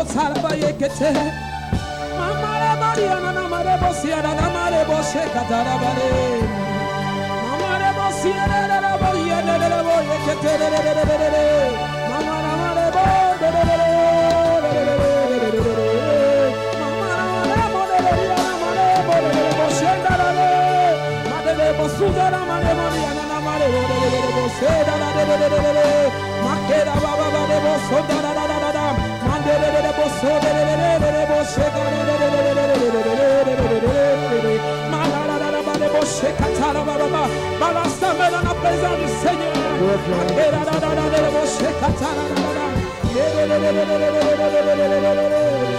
Kotarabayekete. Mamare Mariana Namare Bosiana Namare Boshe Katarabare. Mamare Bosiana Raboyana Raboyekete. Mama Namare Bo. Dans la présence du Seigneur.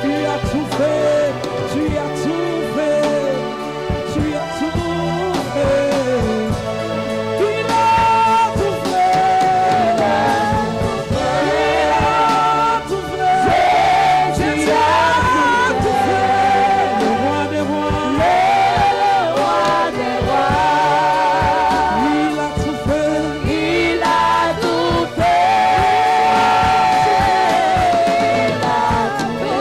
Tu as tout fait, tu as tout fait, tu as tout fait. Il a tout fait, il a tout fait, Jésus a tout fait, le roi des rois, il a tout fait, il a tout fait, il a tout fait.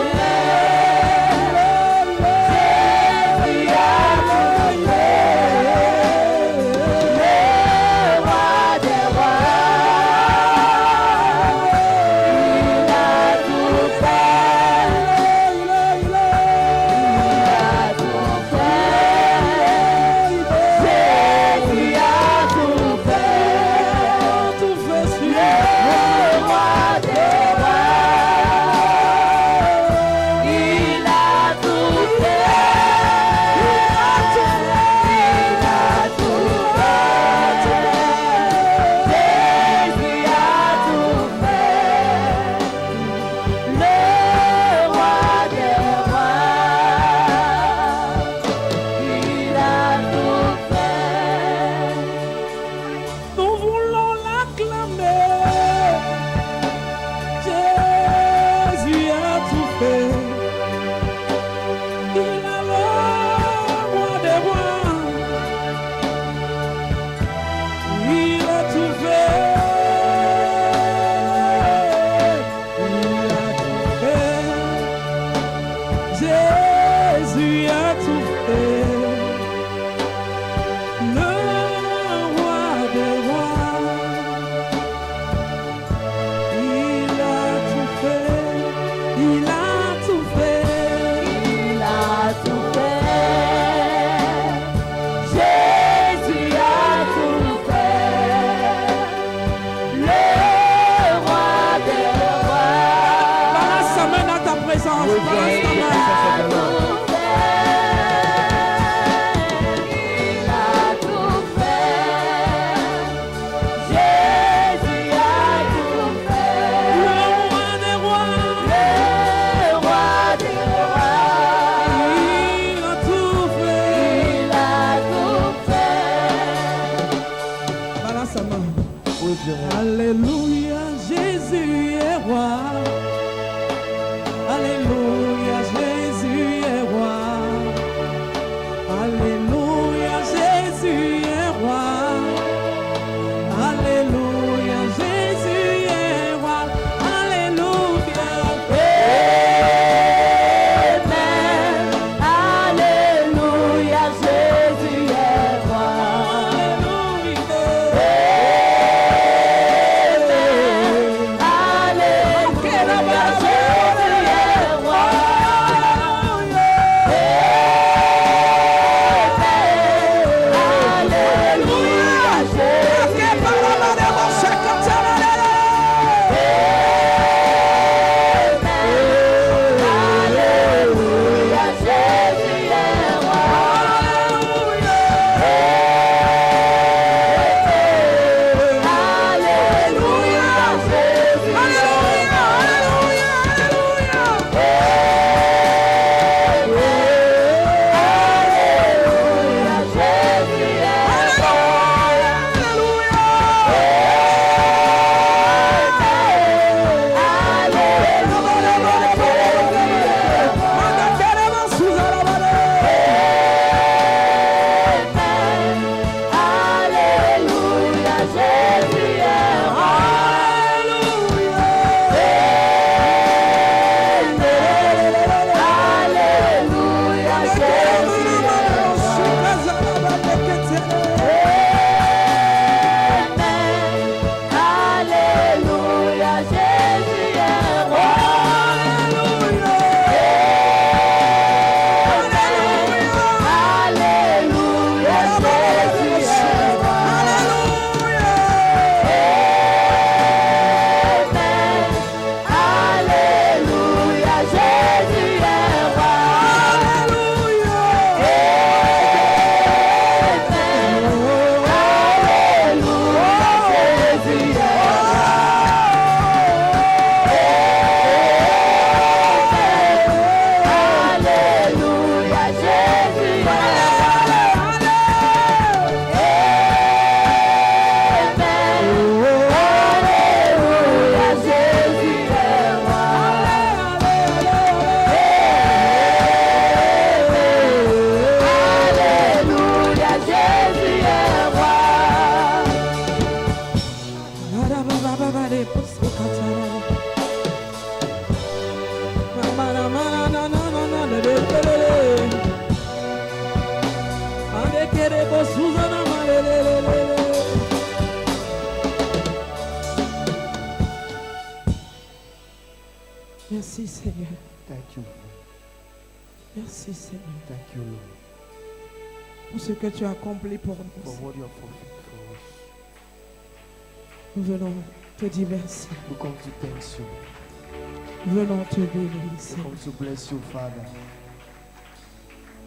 Seigneur. Thank you. Merci Seigneur Thank you, Lord, pour ce que tu as accompli pour nous. for what you have fulfilled for us. Nous venons te dire merci. We come to thank you. Venons te bénir, We Seigneur. come to bless you, Father.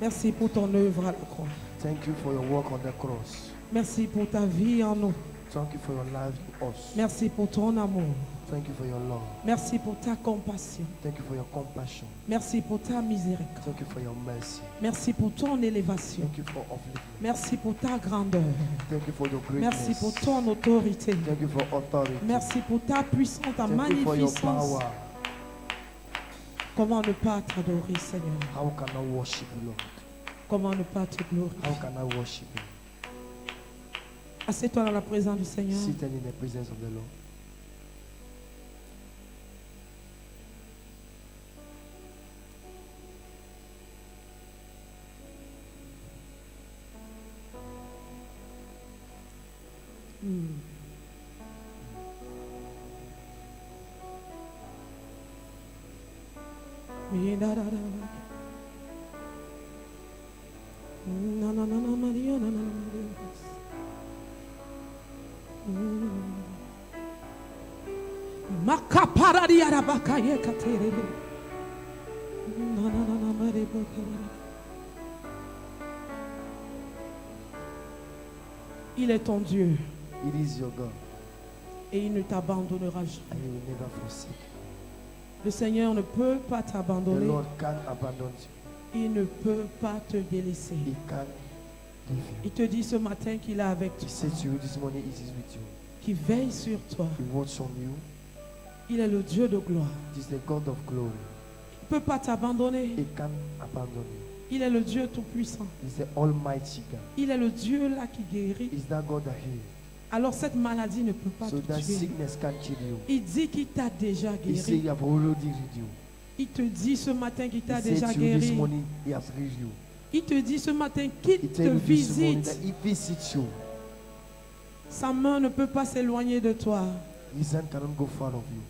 Merci pour ton œuvre à la croix. Thank you for your work on the cross. Merci pour ta vie en nous. Thank you for your life in us. Merci pour ton amour. Thank you for your love. Merci pour ta compassion. Thank you for your compassion. Merci pour ta miséricorde. Thank you for your mercy. Merci pour ton élévation. Thank you for upliftment. Merci pour ta grandeur. Thank you for your Merci greatness. pour ton autorité. Thank you for authority. Merci pour ta puissance, ta Thank you for your magnificence. power. Comment ne pas t'adorer, Seigneur? How can I worship you, Lord? Comment ne pas te glorifier? How can I worship you? Assieds-toi dans la présence du Seigneur. Seated in the presence of the Lord. Il est ton Dieu It is your God, et il ne t'abandonnera jamais. and He will never forsake. Le Seigneur ne peut pas The t'abandonner. Lord can't abandon you. Il ne peut pas te délaisser. He can't leave you. Il te dit ce matin qu'il est avec He toi, said to you this morning, He is with you. qu'il veille sur toi. He works on you. Il est le Dieu de gloire. It is the God of glory. Il ne peut pas t'abandonner. He can't abandon you. Il est le Dieu tout-puissant. He's the Almighty God. Il est le Dieu là qui guérit. He's that God that heals. Alors cette maladie ne peut pas So te that tuer. sickness can't kill you. Il dit qu'il t'a déjà He said, guéri. He have already healed you. Il te dit ce matin qu'il He t'a said déjà to you this guéri. morning, He has healed you. Il te dit ce matin qu'il He te tell you this morning visite. that He visits you. Sa main ne peut pas s'éloigner de toi. His hand cannot go far of you.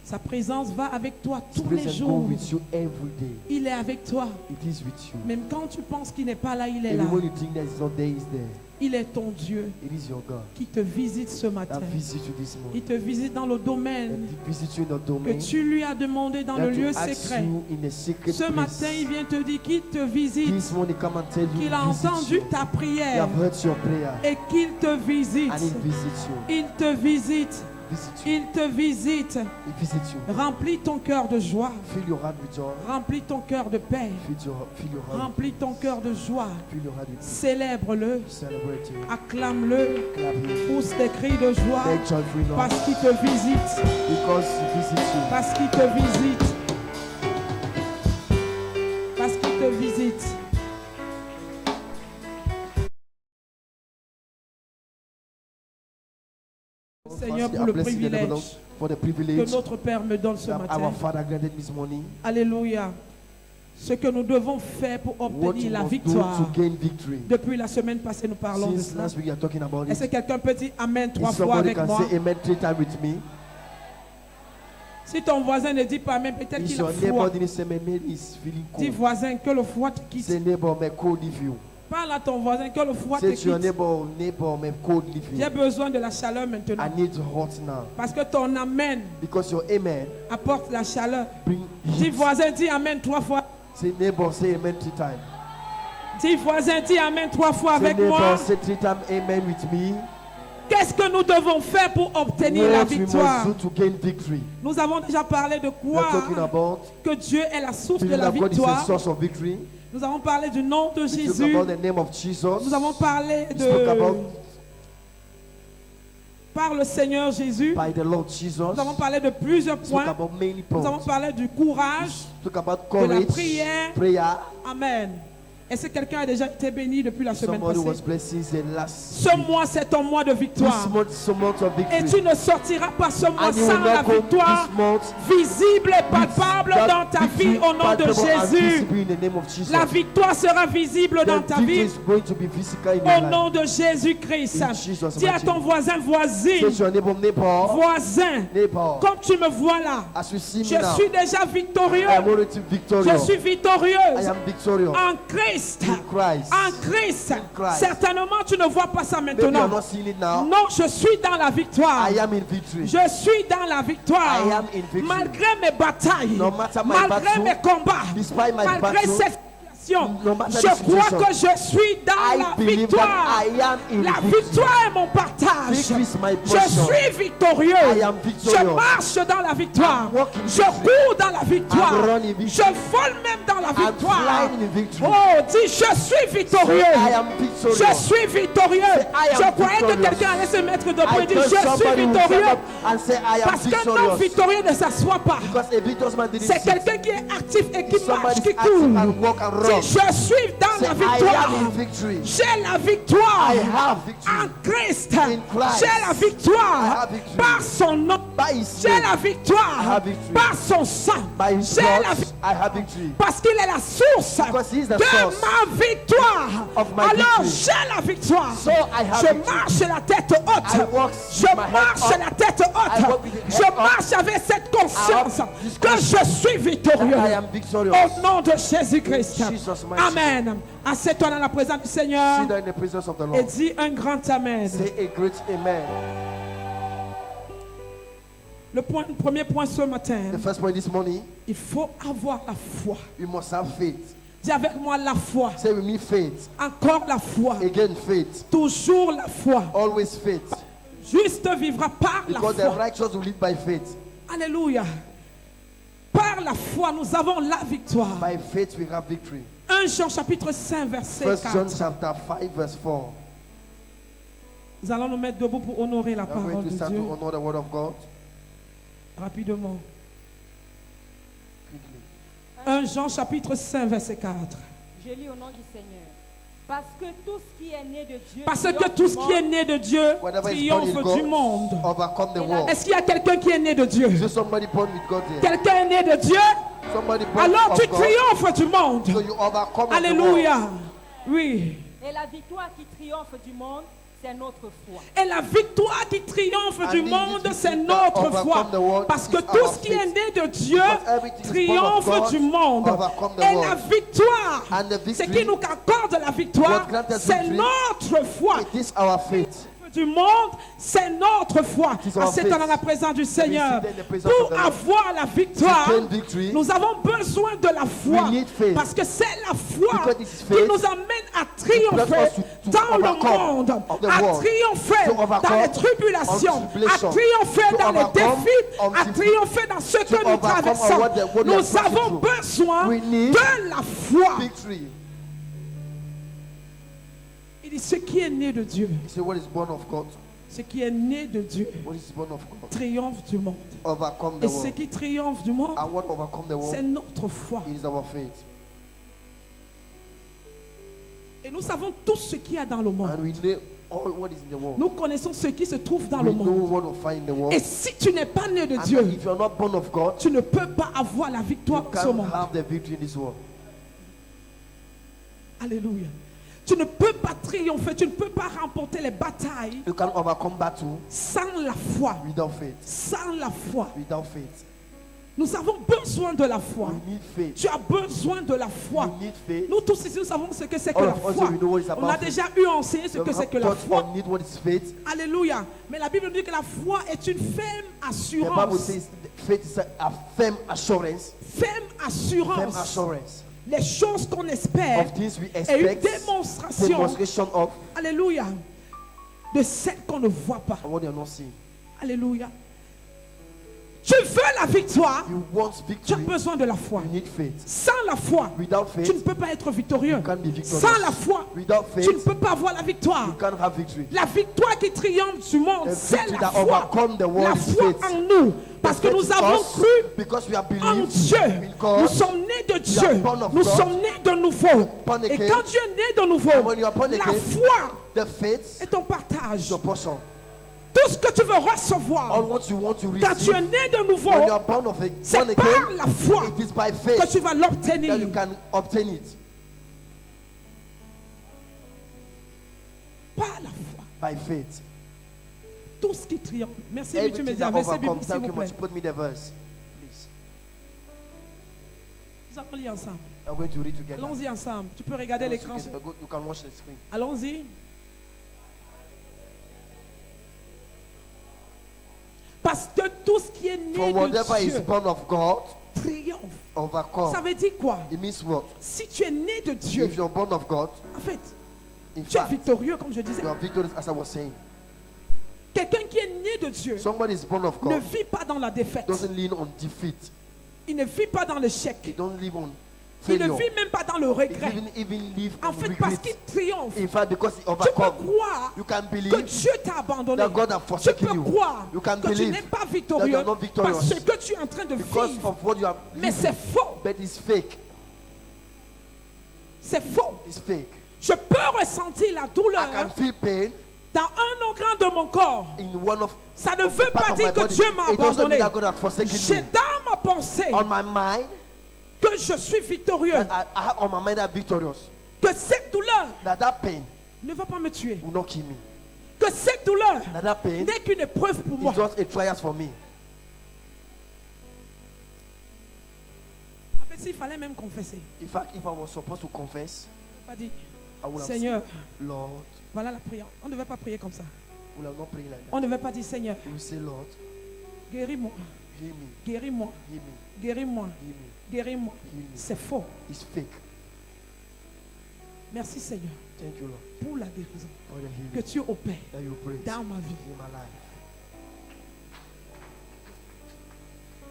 Sa présence va avec toi His tous les presence go jours. with you every day. Il est avec toi. It is with you. Même quand tu penses qu'il n'est pas là, il est là. Even when you think that He's not there, He's there. Il est ton Dieu It is your God qui te visite ce matin. that visits you this Il morning. te visite dans le That domaine He visits you in the que domain. tu lui as demandé dans That le lieu to ask secret. you in a secret Ce place. matin, il vient te dire qu'il te visite, This morning, come and tell you qu'il a He visits entendu you. ta He prière have heard your prayer et qu'il te visite. and He visits you. Il te visite. Visit you. Il te visite. He visits you. Remplis ton cœur de joie. Fill your heart with joy. Remplis ton cœur de paix. Fill your heart. Remplis ton cœur de joie. Fill your heart with peace. Célèbre-le. Celebrate Him. Acclame-le. Clap Him. Pousse des cris de joie. Make joyful noise Parce qu'il te visite. because He visits you. Parce qu'il te visite. Parce qu'il te visite. Seigneur, pour le privilège for the que privilege notre Père me donne ce that our matin. Father granted this morning. Alléluia. Ce que nous devons faire pour What obtenir you la must do victoire. to gain victory. Depuis la semaine passée, nous parlons de Since cela. last week, you are talking about Est-ce que it. quelqu'un peut dire Amen 3 If fois somebody avec can moi? say Amen 3 times with me. Si ton voisin ne dit pas Amen, peut-être If qu'il a your foi. neighbor didn't say Amen, he's feeling Dis cold. voisin que le foie te quitte. Say neighbor, may cold leave you. Parle à ton voisin que le foie te Say to your quitte. neighbor, may cold leave J'ai you. besoin de la chaleur maintenant. I need hot now. Parce que ton Amen Because your Amen apporte la chaleur. bring Dis heat. voisin, dis Amen 3 fois. Say neighbor, say Amen 3 times. Dis voisin, dis Amen 3 fois Say avec moi. neighbor, say 3 times Amen with me. Qu'est-ce que nous devons faire pour obtenir la What we victoire? must do to gain victory. Nous avons déjà parlé de We are talking quoi? about Que Dieu est la source de believing la that God is the victoire. source of victory. Nous avons parlé du nom de We talk Jésus. about the name of Jesus. Nous avons parlé We spoke about de par le Seigneur Jésus. by the Lord Jesus. Nous avons parlé de plusieurs We spoke points. about many Nous avons points. parlé du courage. We spoke about de la courage, prière. prayer. Amen. Est-ce que quelqu'un a déjà été béni depuis la semaine Somebody was passée? blessed since the last Ce mois, c'est ton mois de victoire. this month is a month of Et victory. tu ne sortiras pas ce mois And you will sans la not go victoire this month visible et palpable that dans ta vie victory au nom de palpable and Jésus. visible in the name of Jesus. La victoire sera visible dans The ta victory vie is going to be physical in au your life. nom de Jésus-Christ. In Jesus' Dis à mighty ton name. voisin, voisine, Say to your neighbor, voisin, neighbor, comme tu me vois là, as you see me je now, suis déjà victorieux. I am already Je victorious. suis I victorieuse am victorious en Christ. in Christ. En Christ. Christ. Certainement, tu ne vois pas ça Maybe you are maintenant. not seeing it now. Non, je suis dans la victoire. I am in victory. Je suis dans la victoire. I am in victory. Malgré mes batailles, No matter my malgré battle, mes combats, despite my malgré battle, cette situation, no matter je the crois situation, que je suis dans I la believe victoire. that I am in La victory. victoire est mon partage. Victory is my Je portion. suis victorieux. I am victorious. Je marche dans la victoire. I'm walking Je victory. cours dans la victoire. I'm running victory. Je vole même dans la I'm victoire. flying in victory. Oh, dis, je suis victorieux. Say, I am victorious. Je suis victorieux. Say, I am Je croyais que victorious. quelqu'un allait se mettre debout I et dire, thought je suis somebody would victorieux. stand up and say, I am Parce qu'un homme victorious. victorieux ne s'assoit pas. Because a victorious man didn't C'est sit. quelqu'un qui est actif et qui marche, Somebody's qui active court. and walk and run. Dis, je suis dans Say, la I victoire. am in victory. J'ai la victoire. I have victory. En Christ. In Christ. J'ai la I victoire have victory. par son nom. By his J'ai name, la I victoire have victory. par son sang. by his J'ai la blood, victoire I have victory. parce qu'il est la source Because he is the de source ma victoire. of my Alors victory. j'ai la victoire. So I have Je victory. marche la tête haute. I walk Je with my head marche up. la tête I haute. walk with the Je head up. marche avec cette conscience I have this que je suis victorieux. That I am victorious. Au nom de Jésus-Christ. In Jesus' mighty Amen. Assieds-toi dans la présence du Seigneur Sit down in the presence of the et Lord. dis un grand Amen. Say a great amen. Le premier point ce matin, The first point this morning, il faut avoir la foi. you must have faith. Dis avec moi la foi. Say with me faith. Encore la foi. Again faith. Toujours la foi. Always faith. Juste vivra par la Because the foi. righteous will live by faith. Alléluia. Par la foi, nous avons la victoire. By faith we have victory. 1 Jean chapitre 5 verset 1 John 4. chapter 5 verse 4. Nous allons nous mettre debout pour honorer la We are parole going to de start Dieu. to honor the word of God. Rapidement. Quickly. 1 Jean chapitre 5 verset 4. Je lis au nom du Seigneur. Parce que tout ce qui est né de Dieu Parce que triomphe tout du ce qui est monde. né de Dieu Whatever is born in triomphe du God monde. overcome the world. Est-ce qu'il y a quelqu'un qui est né de Dieu? Is there somebody born with God here? Quelqu'un est né de Dieu? Somebody born Alors tu of God. triomphes du monde. So you overcome the world. Alléluia. Oui. Et la victoire qui triomphe du monde, c'est notre foi. Et la victoire qui triomphe And du this monde, victory c'est that notre overcome foi. the world Parce que is tout our ce qui est faith. né de Dieu Because everything is born of triomphe God, du monde. overcome the Et world. la victoire, And the ce victory, qui nous accorde la victoire, what grants us c'est victory, notre foi. It is our faith. Du monde, c'est notre foi. It is our C'est faith. dans la présence du Seigneur. sit in the presence of Pour the Lord. avoir la victoire, To gain victory, nous avons besoin de la foi. we need faith. Parce que c'est la foi Because it is qui faith nous amène à brings triompher us to dans le overcome monde, of the à world. triompher To overcome dans les tribulations, on à tribulation. triompher To dans les overcome défis, on à triompher dans ce que nous overcome traversons. what we are Nous passing avons through. besoin We need de la foi. Victory. Il dit ce qui est né de Dieu, You say what is born of God, ce qui est né de Dieu what is born of God, triomphe du monde. overcome the Et ce world. qui triomphe du monde, And what overcome the c'est world, notre foi. it is our faith. Et nous savons tout ce qu'il y a dans le monde. And we know all what is in the world. Nous connaissons ce qui se trouve dans We le know monde. what we find in the world. Et si tu n'es pas né de And Dieu, if you are not born of God, tu ne peux pas avoir la victoire you dans ce can't monde. have the victory in this world. Alléluia. Tu ne peux pas triompher, tu ne peux pas remporter les batailles You can overcome battle sans la foi. without faith. Sans la foi. Without faith. Nous avons besoin de la foi. We need faith. Tu as besoin de la foi. We need faith. Nous tous ici, nous savons ce que c'est que All la of us foi. here, we know what it's On a about. déjà eu enseigné ce que c'est que la Taught foi. on need what is faith. Alléluia. Mais la Bible nous dit que la foi est une ferme The Bible assurance. says faith is a firm assurance. Ferme Firm assurance. assurance Les choses qu'on espère of things we et une expect. démonstration. Demonstration of Alléluia. De celles qu'on ne voit pas. what you are not seeing. Alléluia. Tu veux la victoire, You want tu as victory. besoin de la foi. You need faith. Sans la foi, Without tu ne faith, peux pas être victorieux. you can't be victorious. Sans la foi, Without tu ne faith, peux pas avoir la victoire. you can't have victory. La victoire qui triomphe du monde, The c'est victory la that foi. overcome the world La is foi faith. en nous. The Parce que faith nous in avons us, cru because we have en believed Dieu. in God. Nous sommes nés de are Dieu. born of Nous God. sommes nés de nouveau. Born Et again. quand Dieu est né de nouveau, And when you are born la again, foi The faith est ton partage. is your portion. Tout ce que tu veux All recevoir what you want to quand tu es receive, né de nouveau, when you are born of it, c'est born par again, la foi it is by que faith tu vas that l'obtenir. you can obtain it. Par la foi. By faith. Tout ce qui triomphe. Merci, mais tu me Everything dis un that verset overcomes. biblique, s'il Thank vous you plaît. much. Put me the verse, please. Nous allons lire ensemble. I'm going to read together. Allons-y ensemble. Tu peux regarder l'écran. You can watch the screen. Allons-y. Parce que tout ce qui est né For whatever de is Dieu born of God, triomphe. overcome. Ça veut dire quoi? It means what? Si tu es né de Dieu, If you're born of God, en fait, in tu es fact, victorieux, comme je disais. you are victorious, as I was saying. Quelqu'un qui est né de Dieu Somebody is born of ne God, vit pas dans la défaite. doesn't lean on defeat. Il ne vit pas dans He l'échec. don't live on Il ne failure. vit même pas dans le He regret. even live En on fait, parce regret. qu'il triomphe. In fact, because he Tu peux overcome, croire you can que believe Dieu t'a abandonné. that God has Tu forsaken peux you. croire You can que tu believe n'es pas that you victorieux are not victorious parce que tu es en train de because vivre. of what you have Mais lived, c'est faux. but it's fake. C'est faux. It's fake. Je peux ressentir la I douleur can feel pain dans un organe de mon corps. in one of Ça ne the veut part pas of dire my que body. Dieu m'a It doesn't abandonné. mean that God has forsaken J'ai me. dans ma pensée On my mind, que je suis victorieux. I have on my mind that I'm victorious. Que cette douleur That pain ne va pas me tuer. will not kill me. Que cette douleur That pain n'est qu'une épreuve pour moi. is just a trial for me. En fait, s'il fallait même confesser, In fact, if I was supposed to confess, pas dit, I would have Seigneur, said, Lord, voilà la prière. On ne devait pas prier comme ça. would have not prayed like that. On ne devait pas dire, Seigneur, You will say, Lord, guéris-moi, heal me, guéris-moi, heal me, guéris-moi, heal me, guéris-moi. heal me. C'est faux. It's fake. Merci Seigneur Thank you, Lord, pour la guérison for the que healing tu opères that you pray dans ma vie. in my life.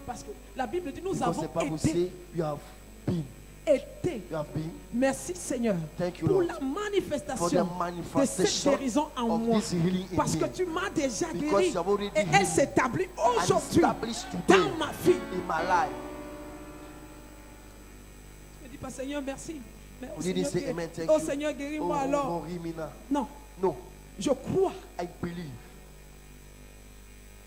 Parce que la Bible dit, nous Because avons the Bible été, says you have been, Merci Seigneur Thank you, pour Lord, la for the manifestation de cette manifestation guérison en of moi. this healing in Parce que me. tu m'as déjà Because guéri you have already et healed elle me s'établit and aujourd'hui established today dans ma vie. in my life. Je ne dis pas Seigneur merci. Mais We didn't say amen, thank oh you. Seigneur guéris-moi Oh, alors. oh, heal me now. Non, No, je crois I believe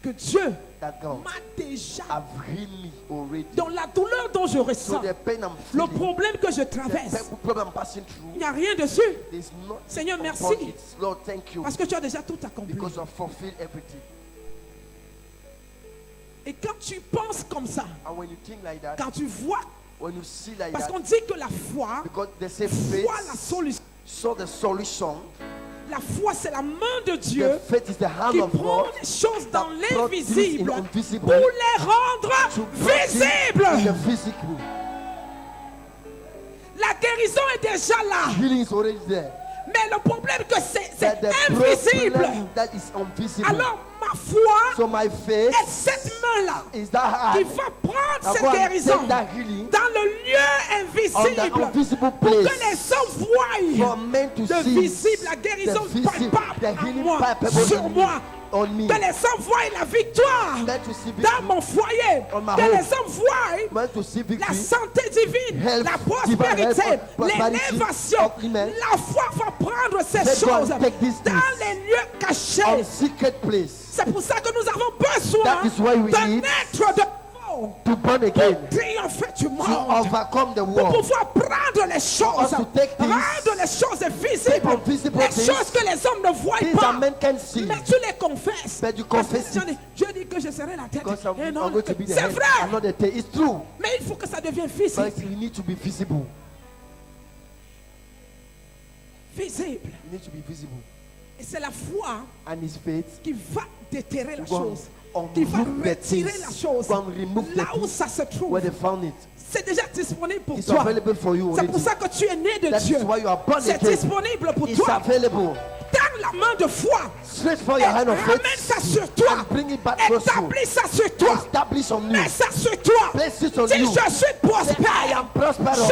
que Dieu that God m'a déjà have healed me already. dans la douleur dont je So ressens, the pain I'm le feeling, problème que je the traverse, problem I'm passing il through, n'y a rien dessus there's not Seigneur, merci. upon it. Lord, thank you parce que tu as déjà tout accompli. because I've fulfilled everything. Et quand tu penses comme ça, And when you think like that, quand tu vois, when you see like parce that, qu'on dit que la foi, because they say faith, foi la solution. so the solution, La foi, c'est la main de the Dieu faith is the hand qui of prend God les choses dans that brought things in l'invisible invisible pour les rendre to bring things in visibles. the physical. La guérison est déjà là. Healing is already there. Mais le problème que c'est But the invisible. problem that is invisible. Alors ma foi So my faith est cette main-là is that qui hand va prendre that cette go and guérison take that healing dans le lieu on the invisible invisible pour que place les hommes voient for men to de see visible, la guérison the visible, palpable the en healing moi, palpable sur in moi. on me. Que les hommes voient la victoire Men to see dans victory. mon foyer. On my Que home. les hommes voient Men to see la victory. santé divine, Health, la divine prospérité, health, prosperity l'élévation. of women. La foi va prendre ces Let God choses take these dans things les lieux cachés. On secret place C'est pour ça que nous avons besoin That is why we de need naître de nouveau to born again, pour triompher du to monde. overcome the Pour world. pouvoir prendre les choses, to take things, rendre les choses take visibles, invisible les things, choses que les hommes ne voient things pas. that men can see. Mais tu les confesses. But you Parce que confess it. Dieu dit que je serai la tête. Because Et I'm non, going to be the c'est head vrai. and not the tail. It's true. Mais il faut que ça devienne visible. But you need to be visible. Visible. You need to be visible. Et c'est la foi And his faith qui va déterrer la to go chose. and Qui va remove the retirer things, la chose. go and remove the Là où things ça se trouve. where they found it. C'est déjà disponible pour It's toi. available for you C'est already. pour ça que tu es né de That Dieu. is why you are born C'est again. disponible pour It's toi. available. Tends la main de foi. Straight for Et your hand of ramène faith ça sur toi. and bring it back close to you. Établis ça sur toi. Establish on you. Mets ça sur toi. Place it on Dis you. je suis Say, I prospère. am prosperous.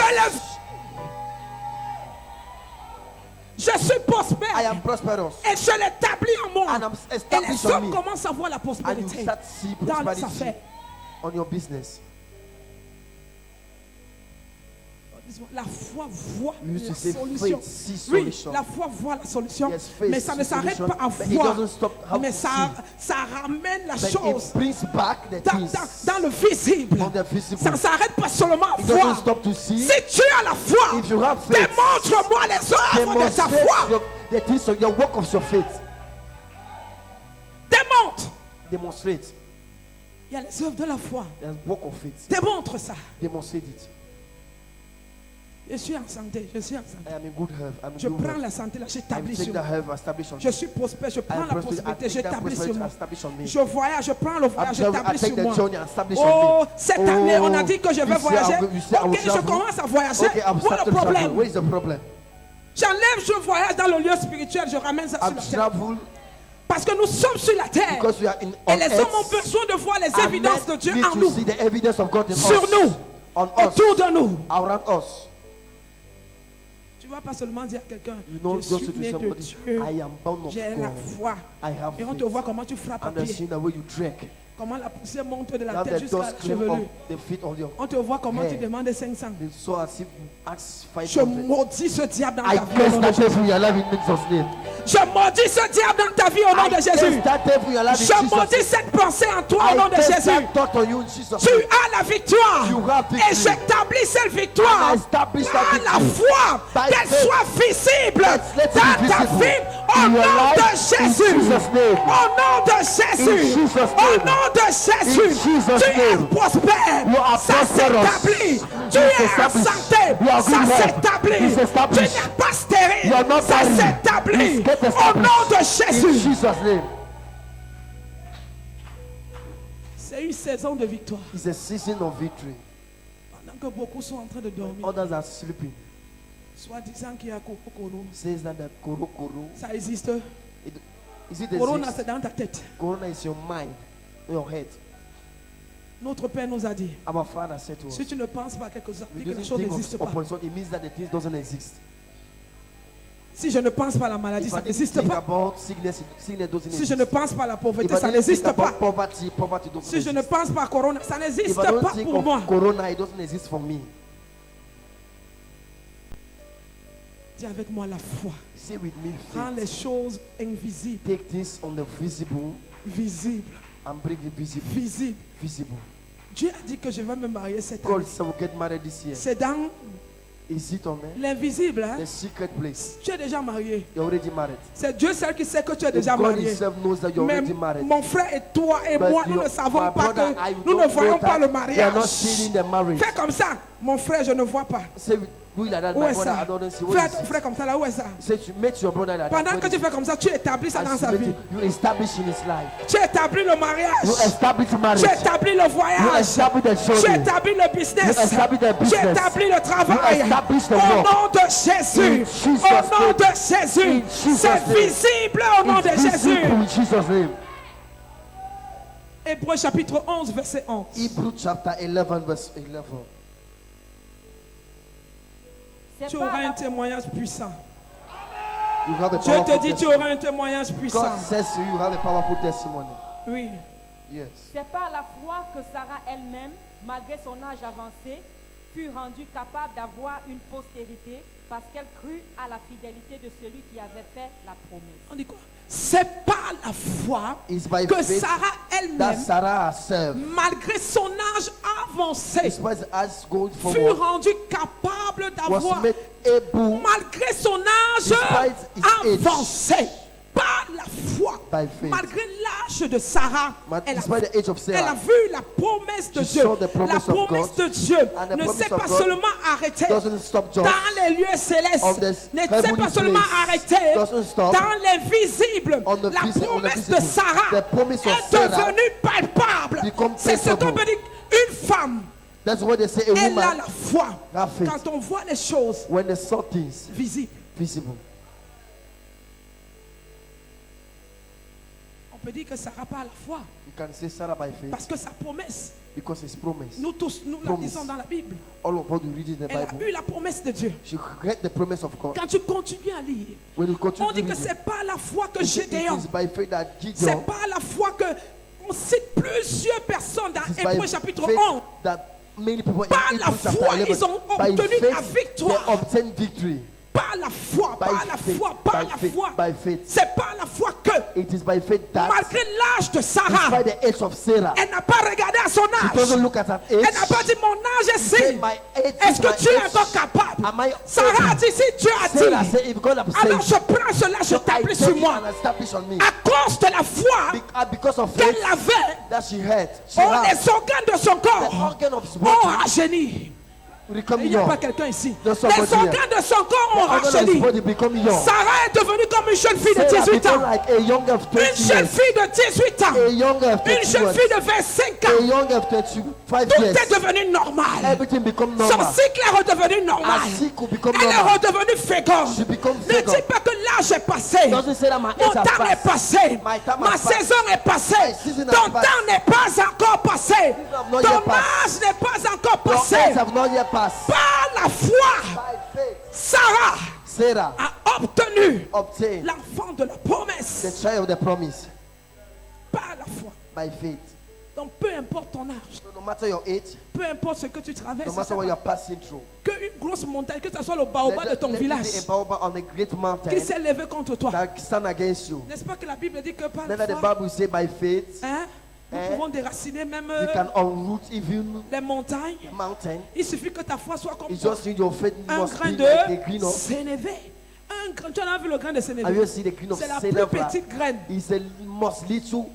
Je suis prospère. I am prosperous. Et je l'établis en moi. And I'm Et established les on hommes me. commencent à voir la And you prospérité start to see dans les prosperity affaires. on your business. La foi voit We used la to say solution. faith sees Oui, solution. la foi voit la solution, Yes, faith mais ça ne sees s'arrête solution, pas à but it voir, doesn't stop how mais to ça ramène la But chose it brings back the dans, things dans le visible. on the visible. Ça ne s'arrête pas seulement à It doesn't voir. stop to see. Si tu as la foi, If you have faith, démontre-moi les œuvres de ta demonstrate foi. the things of your work of your faith. Démontre. Demonstrate. Il y a les œuvres de la foi. The work of faith. Démontre ça. Demonstrate it. Je suis en santé, je suis en santé. I am in good health. I'm in Je good prends health. la santé là, I j'établis take sur the moi. health established on Je suis prospère, je prends la prospérité, j'établis sur moi. established on me. Je voyage, je prends le voyage, I j'établis take sur the moi. journey established Oh, on me. cette année, on a dit que je vais this year voyager. you say I will Ok, je travel. commence à voyager. Okay, I'm Où est starting le to travel. problème? Where is the problem? J'enlève, je voyage dans le lieu spirituel, je ramène ça sur I've la terre. traveled Parce que nous sommes sur la terre. because we are in Et on les hommes ont earth. besoin de voir les And évidences de men Dieu need en to nous, see the evidence of God in sur us, nous, on us, autour de nous. around us. Tu ne vas pas seulement dire à quelqu'un, You know, je just suis to né de somebody, Dieu, I am born of j'ai la God. foi. I have Et on te faith. voit comment tu frappes à And I pied, see the way you trek. comment la poussière monte de la Now tête the jusqu'à dust la came chevelure. off the feet of your On te voit comment tu hair. demandes 500. It's so as if you ask Je 500. maudis ce diable dans I ta vie au curse nom de that Jésus. devil in your life in Jesus' name. Je maudis ce diable dans ta vie au nom de I Jésus. curse that devil in your life in Je Jesus' maudis name. cette pensée en toi au nom I de curse Jésus. that thought on you in Jesus' Tu name. as la victoire. You have Et victory. j'établis cette victoire And I establish that par la victory. foi, By qu'elle faith. soit visible Let it dans be ta visible vie au in your nom life, de in Jésus. Jesus' name. Au nom de Jésus. In Jesus' Au name. nom de Jésus. In Jesus' Tu es name. prospère. You are Ça prosperous. s'établit. Tu You es en establish. santé. You are Ça good health. s'établit. It's Tu established. n'es pas stérile. You are not Ça barren. s'établit. It's get Au established. nom de In Jésus. Jesus' name. C'est une saison de victoire. It's a season of victory. Pendant que beaucoup sont en train de dormir, Others are sleeping. soi-disant qu'il y a Corona. Says that the koro. Ça existe. Is it the Corona, sixth? c'est dans ta tête. Corona is your mind, your head. Notre Père nous a dit, Our Father said to us, si tu ne penses pas à quelque chose, we dis que la don't chose think n'existe of pas. upon something. It means that the thing doesn't exist. Si je ne pense pas à la maladie, If ça I didn't n'existe think pas. about sickness doesn't Si exist. je ne pense pas à la If pauvreté, I ça didn't think n'existe pas. about poverty doesn't Si je ne exist. pense pas à Corona, ça If n'existe I don't pas think pour of moi. Corona, it doesn't exist for me. Dis avec moi la foi. Say with me, Rends les faith. choses invisibles, Take this on the visible visibles, and bring it visible. visibles. Visible. Dieu a dit que je vais me marier cette God année. said we'll get married this year. C'est dans Is it on there? l'invisible. Hein? The secret place. Tu es déjà marié. You're already married. C'est Dieu seul qui sait que tu es If déjà God marié. himself knows that you're Mais already married. mon frère et toi et But moi, nous your- ne savons my pas brother, que I nous ne don't voyons know pas that le they are not mariage. seeing the marriage. Fais comme ça, mon frère, je ne vois pas. Say, do it like that, Où my est brother, ça? I don't see. Fais What à is ton it? frère comme ça, là, où est ça? Say, to make your brother like that. Pendant What que is tu it? fais comme ça, tu établis ça dans As sa you vie. make it, you establish in his life. Tu établis le mariage. You establish marriage. Tu établis le You voyage. establish the Tu children. établis le business. You establish the Tu business. établis le travail. You establish the Au work. nom de Jésus. In Jesus' Au nom name. de Jésus. In Jesus' C'est name. visible au nom de It's Jésus. visible in Jesus' name. Hébreux chapitre 11, verset 11. Hebrew chapter 11 verse 11. C'est Tu pas auras un la- témoignage puissant. You have a Dieu powerful te dit, tu testimony. auras un témoignage puissant. God says to you, you have a powerful testimony. Oui. Yes. C'est par la foi que Sarah elle-même, malgré son âge avancé, fut rendue capable d'avoir une postérité parce qu'elle crut à la fidélité de celui qui avait fait la promesse. On dit quoi? C'est par la foi It's by que faith Sarah that elle-même, Sarah herself, malgré son âge avancé, despite as going fut forward, rendue capable was d'avoir, made able malgré son âge Despite his age. avancé, par la foi, by faith. malgré l'âge de Sarah, elle a, Despite the age of elle a Sarah, vu la promesse de She Dieu. saw the promise La of promesse God. de Dieu And the ne promise s'est of pas God seulement arrêtée doesn't stop just dans les lieux célestes, of the ne s'est heavenly pas seulement place. arrêtée Doesn't stop dans l'invisible. on the La on the promesse de visible. Sarah The promise of est Sarah devenue palpable. become C'est ce qu'on palpable. peut dire. Une femme, That's why they say a elle a woman la foi. have faith. Quand on voit les choses When they saw things visibles, visible. on peut dire que Sarah par la foi. You can say Sarah by faith Parce que sa promesse, because it's promise. nous tous, nous la Promise. lisons dans la Bible. All of what you read in the Elle a Bible, eu la promesse de Dieu. she read the promise of God. Quand tu continues à lire, When you continue on dit que reading, c'est pas la foi que it Gédéon, is by faith that c'est Gideon, pas la foi que On cite plusieurs personnes dans It is Hébreux by chapitre faith 11. that many people Par in la Hebrews chapter foi, 11, ils ont by obtenu faith, la victoire. they obtain victory. Par la foi, By par la faith, foi, par by la faith, foi. by faith. C'est par la foi que, It is by faith that, malgré l'âge de Sarah, despite the age of Sarah, elle n'a pas regardé à son she âge. doesn't look at her age. Elle n'a pas dit mon âge est She said, si. my age Est-ce is que my tu es age. encore capable? Am I Sarah a able? dit si Dieu a Sarah dit, said, if God has alors said, je prends cela, je so I t'applique take sur it moi. and establish on me. À cause de la foi Because of qu'elle faith avait, that she had, she oh, had les organes de son the corps organ of his ont body rajeuni. become Il n'y a young. pas quelqu'un ici. Les There's somebody here. organes de son corps The ont organ of his rajeuni. body become young. Sarah est devenue comme une jeune fille de Sarah 18 become ans. like a young of Une 20 jeune years. fille de 18 ans. A young of Une 20 jeune years. fille de 25 A ans. young of 25 Tout years. est devenu normal. Everything become Son normal. cycle est redevenu normal. Her cycle become Elle est normal. redevenue féconde. She becomes Ne féconde. dis pas que l'âge est passé. Doesn't say that my Mon age has temps est passed. passé. My time Ma has passed. saison est passée. My season has Ton passed. temps n'est pas encore passé. have not Ton yet passed. âge n'est pas encore Your passé. age have not yet passed. Par la foi, By faith, Sarah Sarah a obtenu obtained l'enfant de la the promesse. child of the promise. Par la foi. By faith. Donc peu importe ton âge, So no matter your age, peu importe ce que tu no traverses, matter what you're passing through, qu'une grosse montagne, que ce soit le baobab de ton let it village, be a baobab on a great mountain qui s'est levé contre toi. that stand against you. N'est-ce pas que la Bible dit que par Then la the foi, Bible say by faith, hein, nous Hein? pouvons déraciner même you can unroot even les montagnes. mountain. Il suffit que ta foi soit comme It's just need your faith un must grain be like a de green of. sénévé. Un grain, tu as vu le grain de Have you sénévé? seen the green of C'est la plus Senebra? petite graine, It's the most little,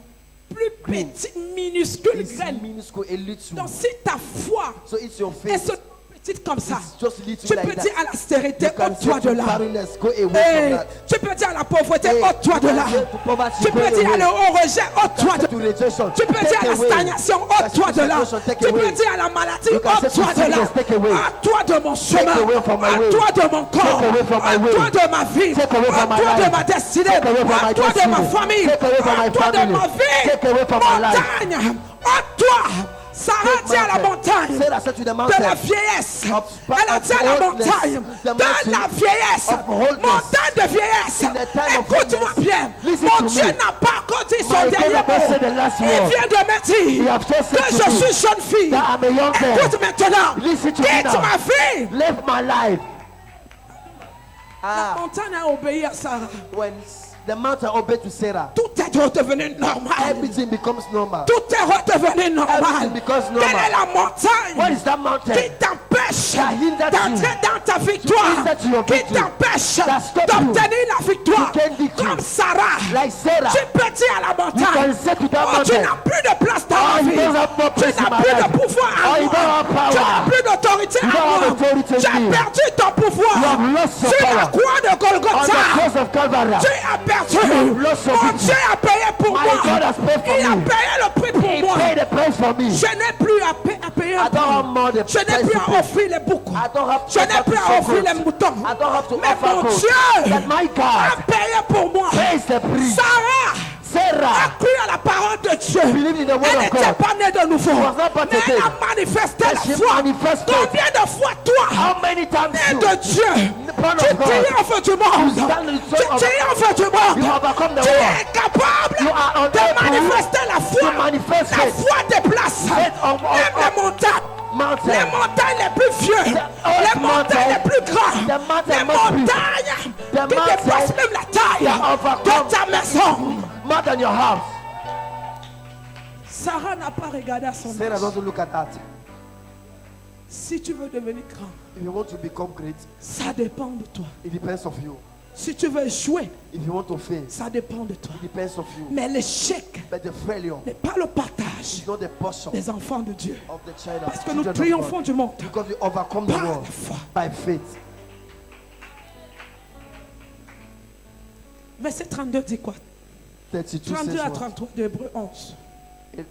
plus green. petite, minuscule it's graine. minuscule, a little. Donc si ta foi So it's your est faith. petite comme ça, It's just little tu like peux that. dire à la stérilité, You can ôte-toi say de to là. barrenness, go away Hey, from that. tu peux dire à la pauvreté, Hey, ôte-toi de you là. can say to poverty, Tu go peux dire away. à au rejet, ôte-toi de To rejection, Tu peux take dire à la away. stagnation, ôte-toi de là. Stagnation, take Tu peux away. dire à la maladie, You can say to ôte-toi de là. sickness, take away. Ôte-toi de mon chemin. away from my way. Ôte-toi de mon corps. Take away from my way. Ôte-toi de ma vie. Take away from my Ôte-toi de life. ma destinée. Take away from my Ôte-toi de ma destiny. famille. Take away from my Ôte-toi de family. ma vie. Take away from my life. Montagne, ôte-toi. Sarah Take dit à la montagne Sarah said to the de mountain, la vieillesse. of Elle a dit à la oldness, montagne the de mountain la vieillesse. of oldness. Montagne de vieillesse. In the time of Écoute-moi oldness. bien. Listen Mon to Dieu me. n'a pas encore dit son My God dernier has not mot. said the last Il word. vient de me He dire has just said que to je me suis jeune fille. that I'm a young man. Écoute maintenant. Listen to me Quitte now. ma vie. Live my life. La montagne a obéi à Sarah. When the mountain obeyed to Sarah, Tout est redevenu normal. everything becomes normal. Tout est redevenu normal. Everything becomes Quelle est normal. la montagne What is that qui mountain? t'empêche That hinders d'entrer dans ta victoire, hinder to your qui victory, t'empêche that stop d'obtenir la victoire, to gain victory. comme Sarah. Like Sarah, Tu peux dire à la you montagne, can say to that oh, tu mountain, n'as plus de place dans oh, ma you vie, don't have no tu place in n'as my plus de life. pouvoir Oh, à you don't have moi, tu n'as power. plus d'autorité You à don't have moi, authority tu as in me. perdu ton pouvoir You have lost your sur la power. croix de On the Golgotha. cross of Calvary, Tu as perdu. have lost your Mon victory. Dieu a payé pour My moi. God has paid for Il a me. payé le prix pour moi. pay the price for me. Je n'ai plus à payer un I don't have more prix. the Je n'ai price plus to à pay. offrir les boucs. I don't have Je n'ai plus à offrir les goats. moutons. I don't have to Mais offer mon goats. Dieu That my a God payé pour moi. pays the price. Sarah a Sarah cru à la parole de Dieu. believed in the word Elle of n'était God. pas née de nouveau. She was not born Mais elle again. a manifesté But la she foi. manifested. Combien de fois toi, How many times né you, de Dieu, born tu of God, triomphes du monde. you stand in the Tu throne of- triomphes du you monde. overcome the Tu world. es capable You are de unable manifester la to foi. manifest La it. foi déplace Faith of- même les montagnes. Les Mountain. montagnes les plus vieux, les montagnes mountain, les plus grandes, the mountain les must be- montagnes the qui mountain dépassent même la taille that overcome- de ta maison. More than your house. Sarah n'a pas regardé à son Sarah âge. doesn't look at that. Si tu veux devenir grand, If you want to become great, ça dépend de toi. it depends of you. Si tu veux échouer, If you want to fail, ça dépend de toi. it depends of you. Mais l'échec But the failure n'est pas le partage is not the portion des enfants de Dieu. of the child. Parce que nous children of triomphons God. du monde Because we overcome the par la world foi. by faith. Verset 32 dit quoi? 32 32 says à what? 33 de Hébreux 11.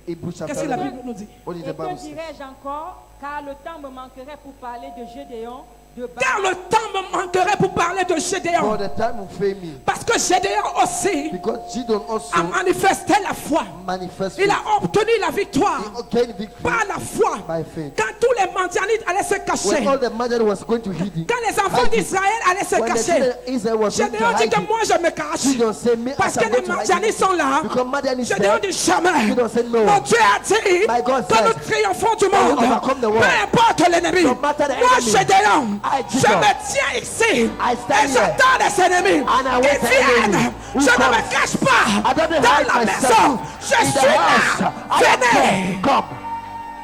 Hebrews Qu'est-ce chapter que la 11. Bible nous dit? What did Et the Bible que say? dirais-je encore, car le temps me manquerait pour parler de Gédéon, de Car Barak. le temps me manquerait pour parler de For Gédéon. the time will fail me. Parce que Gédéon aussi Because Gideon also a manifesté la foi. manifested. Il a obtenu la victoire He gained victory par la foi. by faith. Quand tous les Madianites allaient se cacher, When all the Magi was going to hid him, quand les enfants d'Israël allaient se when the children cacher, of Israel was going to Gédéon dit hide que him, moi je me cache. Gideon said, me Parce as que I'm les going to hide Madianites him. sont là. Because Madian is Gédéon there. dit jamais. Gideon said no. Mon Dieu a dit My God que said, nous triomphons du monde. we overcome the world. Peu importe l'ennemi. No matter the Moi, enemy. Gédéon, I, je Gideon, me tiens ici. I stand Et here. j'attends les ennemis. And I wait Ils the enemy viennent. who Je ne comes. me cache pas I don't dans hide la myself maison. Je in the suis house. là. I am Venez. there. Come.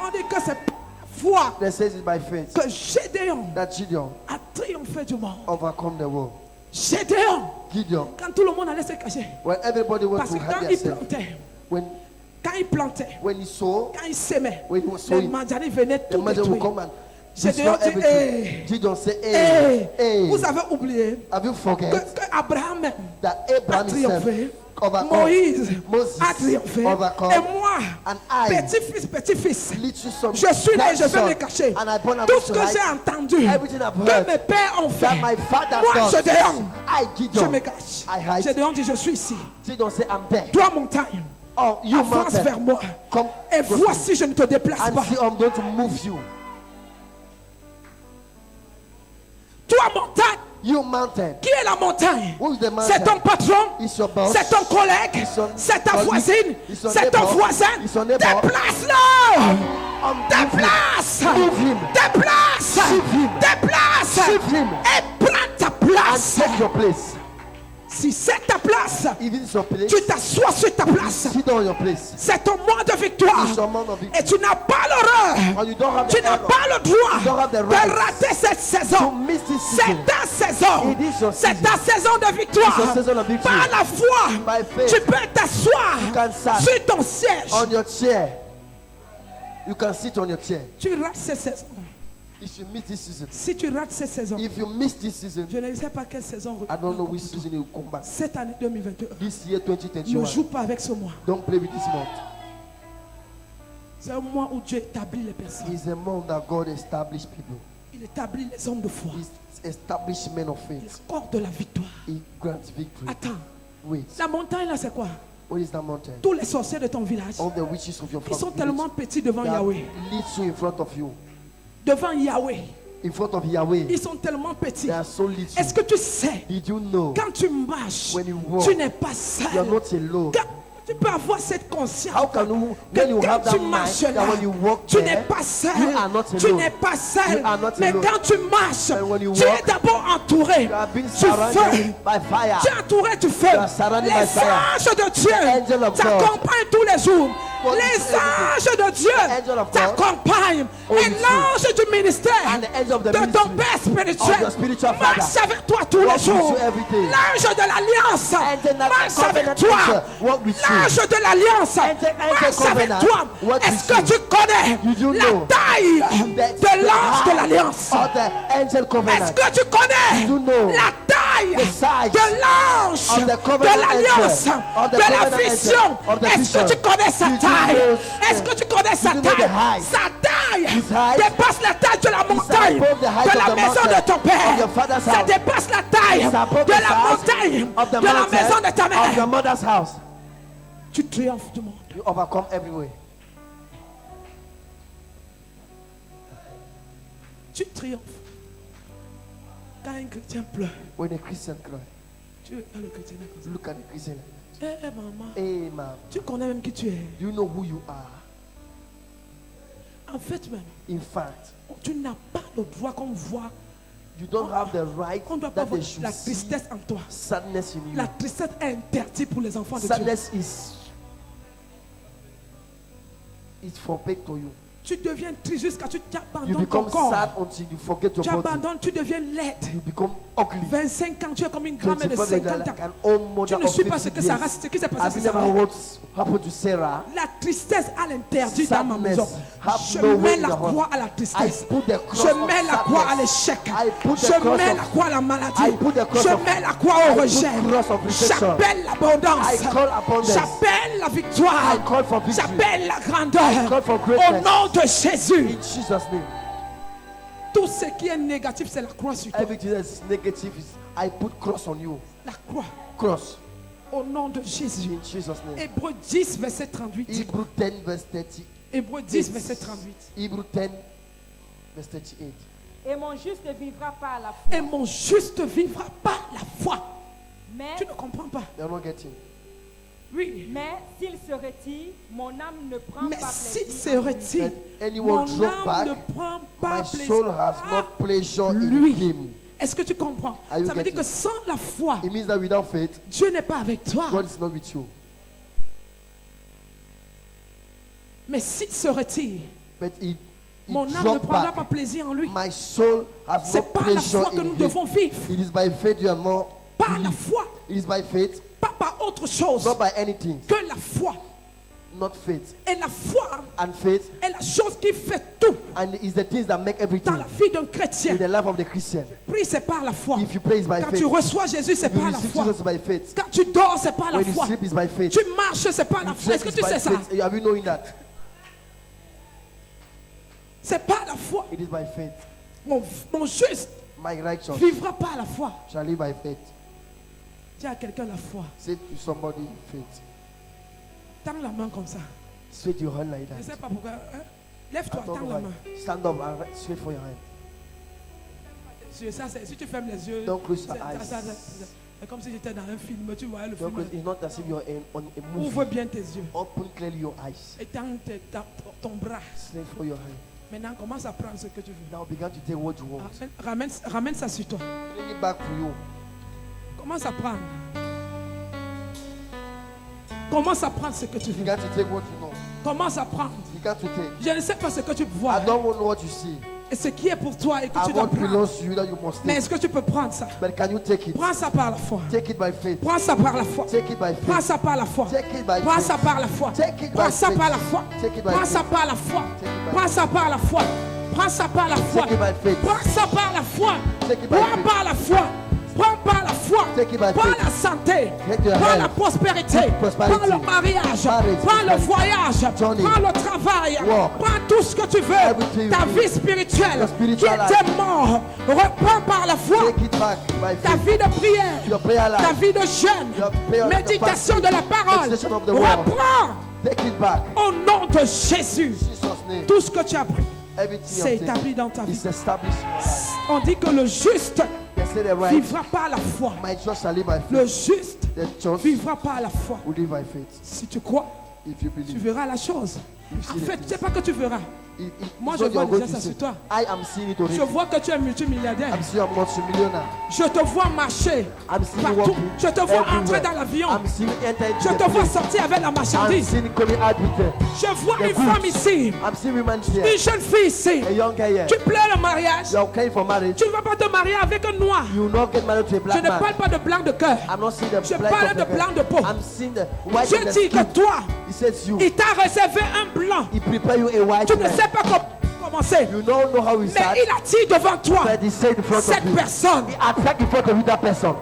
On dit que c'est par la foi They says it by faith que Gédéon that Gideon a triomphé du monde. overcome the world. Gédéon, Gideon, quand tout le monde allait se cacher. when everybody went Parce to que quand hide il themselves, plantait, when quand il saw, quand il s'aimait, when he was les sowing, Madianites venaient the tout Magi will détruire. come and Gédéon destroy dit, everything. Gideon said, Hey, hey, hey, vous avez oublié have you forget que Abraham même that a Abraham himself triomphé, overcome, Moïse Moses a triomphé, overcome, et moi, and I, petit-fils, little son, je suis là et je vais grandson, me cacher. and I born Tout able ce to que hide j'ai entendu, everything I've que heard mes pères ont that fait, my father moi, does. Gédéon, I, je Gideon, me cache. I hide. Gédéon dit, je suis ici. Gideon said, I'm there. Toi, montagne, Oh, you avance mountain, vers moi. come Et go to me. voici, je ne te déplace And pas. see, I'm going to move you. Toi, montagne, You mountain. qui est la montagne? Who is the mountain? C'est ton patron, It's your boss. c'est ton collègue, It's your c'est ta colleague. voisine, It's your c'est ton neighbor. voisin. It's your neighbor. Déplace-le! Move him. Déplace! Move him. Déplace! Shift him. Déplace! Shift him. Et prends ta And place. take your place. Si c'est ta place, If it's your place, tu t'assois sur ta place. sit down on your place. C'est ton mois de victoire. It's your moment of victory. Et tu n'as pas l'horreur. And you don't have Tu the n'as honor pas le You don't have the droit right de rater cette to saison. miss this C'est season. ta saison. It is your C'est season. ta saison de victoire. It's your season of victory. Par la foi, By faith. tu peux t'asseoir You can sit sur ton siège. on your chair. You can sit on your chair. Tu rates cette saison. If you miss this season, Si tu rates cette saison, if you miss this season, je ne sais pas quelle saison. I don't know which season you will come back. Cette année 2021, This year ne 2021, joue pas avec ce mois. don't play with this month. C'est un mois où Dieu établit les personnes. It's a month that God established people. Il établit les hommes de foi. He established men of Il faith. accorde de la victoire. He grants victory. Attends, Wait, la montagne là c'est quoi? what is that mountain? Tous les sorciers de ton village, All the witches of your ils sont family tellement petits devant that Yahweh. leads you in front of you. Devant Yahweh, In front of Yahweh, ils sont tellement petits. they are so little. Est-ce que tu sais, Did you know quand tu marches, when you walk, tu n'es pas you are seul. not alone? Quand tu peux avoir cette conscience How can you, que when you quand have tu that mind, marches that là, when you walk tu n'es there, pas seul. you are not Tu alone. n'es pas seul. You are not Mais alone. quand tu marches, And when you tu es walk, d'abord entouré you are being du feu. surrounded by fire. Tu es entouré du feu. You are surrounded by Les fire. anges de Dieu The angel of t'accompagnent tous les jours. What Les is everything? anges de Dieu angel of God t'accompagnent. Oh, Et you see. l'ange du ministère And the angel of the de ton ministry Père of your spirituel spiritual marche father avec toi tous les walk with jours. you every day. L'ange de l'alliance Angel marche covenant avec toi. angel walk with you. L'ange de l'alliance Angel marche avec covenant toi. walk Est-ce with que you. tu connais You do la know taille That's de l'ange de l'alliance? of the angel Est-ce covenant. que tu connais You know la taille the size de l'ange of the de covenant l'alliance, angel, of the de la covenant vision? angel, of the Est-ce que vision? tu connais sa You do taille? know- Est-ce que tu connais sa You do know the taille? height. Sa taille His height dépasse la taille de la montagne above the height de la of the maison mountain de ton père. of your father's Ça house. dépasse la taille It's above de the la size montagne of the de la mountain maison de ta of your mère. mother's house. Tu triomphes du monde. You overcome everywhere. Tu triomphes. Quand un chrétien pleure, When a Christian cry, tu regardes le chrétien là comme ça. look at the Christian. Eh maman, Hey man, tu connais même qui tu es. do you know who you are? En fait même, In fact, tu n'as pas le droit qu'on voit. you don't have the right On ne doit pas that voir they should la see tristesse en toi. sadness in you. La tristesse est interdite pour les enfants de Dieu. Sadness is it's forbidden to you. Tu deviens triste jusqu'à ce que tu You abandonnes ton become corps. sad until you forget your Tu body. abandonnes, tu deviens laide. You become ugly. 25 ans, tu es comme une grand-mère de 25 50 like ans. an old Tu mother ne of suis pas ce 50 que Sarah, years. ce qui s'est passé Have avec you never Sarah. what's happened to Sarah? La tristesse à l'interdit dans ma Sadness maison. have Je no way mets in la your heart. croix à la I tristesse. put the cross Je of mets la croix à sadness. l'échec. I put the Je cross mets of- la croix à la I maladie. put the cross Je of- mets la croix au I put rejet. cross of rejection. J'appelle l'abondance. I call abundance. J'appelle la victoire. I call for victory. J'appelle la grandeur. I call for Au greatness. nom de Jésus. In Jesus' name. Tout ce qui est négatif, c'est la croix sur toi. Everything that's negative is I put cross on you. La croix. Cross. Au nom de Jésus. In Jesus' name. Hébreux 10, verset 38. Hebrew 10 verse 30. Hébreux 10, verset 38. Hebrew 10 verse 38. Et mon juste vivra par la Et foi. mon juste vivra par la foi. Mais, Tu ne comprends pas. They're not getting. Oui. mais s'il se retire, mon âme ne prend Mais pas s'il plaisir. se retire, When anyone mon drop âme back, ne prend pas My plaisir soul has à not pleasure in lui. him. Est-ce que tu comprends? Are you Ça veut dire getting que it? sans la foi, It means that without faith, Dieu n'est pas avec toi. God is not with you. Mais s'il se retire, But he mon âme ne dropped prendra back. pas plaisir en lui. My soul has C'est not par la pleasure foi que in nous him. devons vivre. It is by faith you are more. Par la foi, It is by faith, pas par autre chose not by anything. que la foi. Not faith. Et la foi And faith, est la chose qui fait tout and is the things that make dans everything la vie d'un chrétien. in the life of the Christian. Prie, c'est par la foi. If you pray, it's by Quand faith. tu reçois Jésus, c'est If you par la receive foi. Jesus, it's by faith. Quand tu dors, c'est par la When you foi. sleep, it's by faith. Tu marches, c'est par la You foi. Est-ce dress, que it's tu by sais ça? faith. Have you knowing that? C'est par la foi. It is by faith. Mon juste My righteous vivra par la foi. shall live by faith. Dis à quelqu'un la foi. Say to somebody, faith. Tends la main comme ça. Straight your hand like Je ne sais that. pas pourquoi. Hein? I Lève-toi, don't tends know la why. main. Stand up and straight for your hand. Ça, si tu fermes les yeux, Don't close your c'est- eyes. c'est comme si j'étais dans un film. Tu voyais le Don't film. close. It's not as if you're on a movie. Ouvre bien tes yeux. Open clearly your eyes. Et tends ton bras. Straight for your hand. Maintenant, commence à prendre ce que tu veux. Now begin to take what you want. Ramène ça sur toi. Bring it back to you. Commence à prendre. Commence à prendre ce que tu veux. Begin to take what you know. Commence à prendre. Begin to take. Je ne sais pas ce que tu vois. I don't know what you see. Et ce qui est pour toi et que tu And dois what prendre. belongs to you that you must Mais take. est-ce que tu peux prendre ça? But can you take it? Prends ça par la foi. Take it by faith. Prends ça par la foi. Take it by Prends faith. ça par la foi. Take it by Prends faith. ça par la foi. Take it by Prends ça faith. par la foi. Take it by Prends faith. ça par la foi. Take it by Prends ça par la foi. Prends ça par la foi. Take it by faith. Prends ça par la foi. Take it by Prends faith. par la foi. Prends par la foi. Take it by Prends faith. la santé. Take your Prends health. la prospérité. Take prosperity. Prends le mariage. Marriage, Prends le prosperity. voyage. Journey. Prends le travail. Walk. Prends tout ce que tu veux. Everything Ta you vie need. spirituelle Your qui spiritual était life. mort. Reprends par la foi. Take it back by Ta faith. vie de prière. Your prayer Ta life. vie de jeûne. Your prayer, Méditation de la parole. Meditation of the word. Reprends Take it back. au nom de Jésus. Jesus' name. Tout ce que tu as pris, Everything c'est you établi take dans ta vie. is established in your life. On dit que le juste They say the right. vivra par la foi. My trust shall live by Le faith. juste The just vivra par la foi. will live by faith. Si tu crois, If you tu believe. verras la chose. En see the fait, things. tu sais pas que tu verras. Moi, It's je what vois you're going déjà to ça see. sur toi. I am seeing it already. Je vois que tu es multimilliardaire. I'm seeing I'm multi-millionaire. Je te vois marcher I'm seeing you partout. walking Je te vois everywhere. entrer dans l'avion. I'm seeing you enter into Je the te vois place. sortir avec la I'm marchandise. seeing you coming out with the Je vois the une goods. femme ici. I'm seeing women here. Une jeune fille ici. A young guy here. Tu plais le mariage. You're okay for marriage. Tu ne vas pas te marier avec un noir. You will not get married to a Je black ne man. parle pas de blanc de cœur. I'm not seeing the Je black parle of de the blanc hair. de peau. I'm seeing the white of Je the dis que skin. toi, He says you. il t'a réservé un blanc. He prepare you a white Tu ne man. sais pas comment commencer. You don't know how he Mais starts. il attire devant toi But he said in front cette of you. personne. He attacked in front of you that person.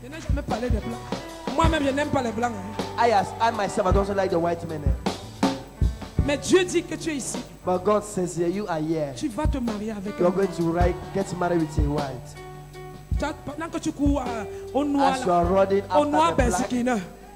Je n'ai jamais parlé des blancs. Moi-même, je n'aime pas les blancs. hein. I myself, I don't like the white men. Mais Dieu dit que tu es ici. But God says here, you are here. Tu vas te marier avec un You're blanc. going to get married with a white. Pendant que tu cours au noir, As you are running au noir after the black, bersikina,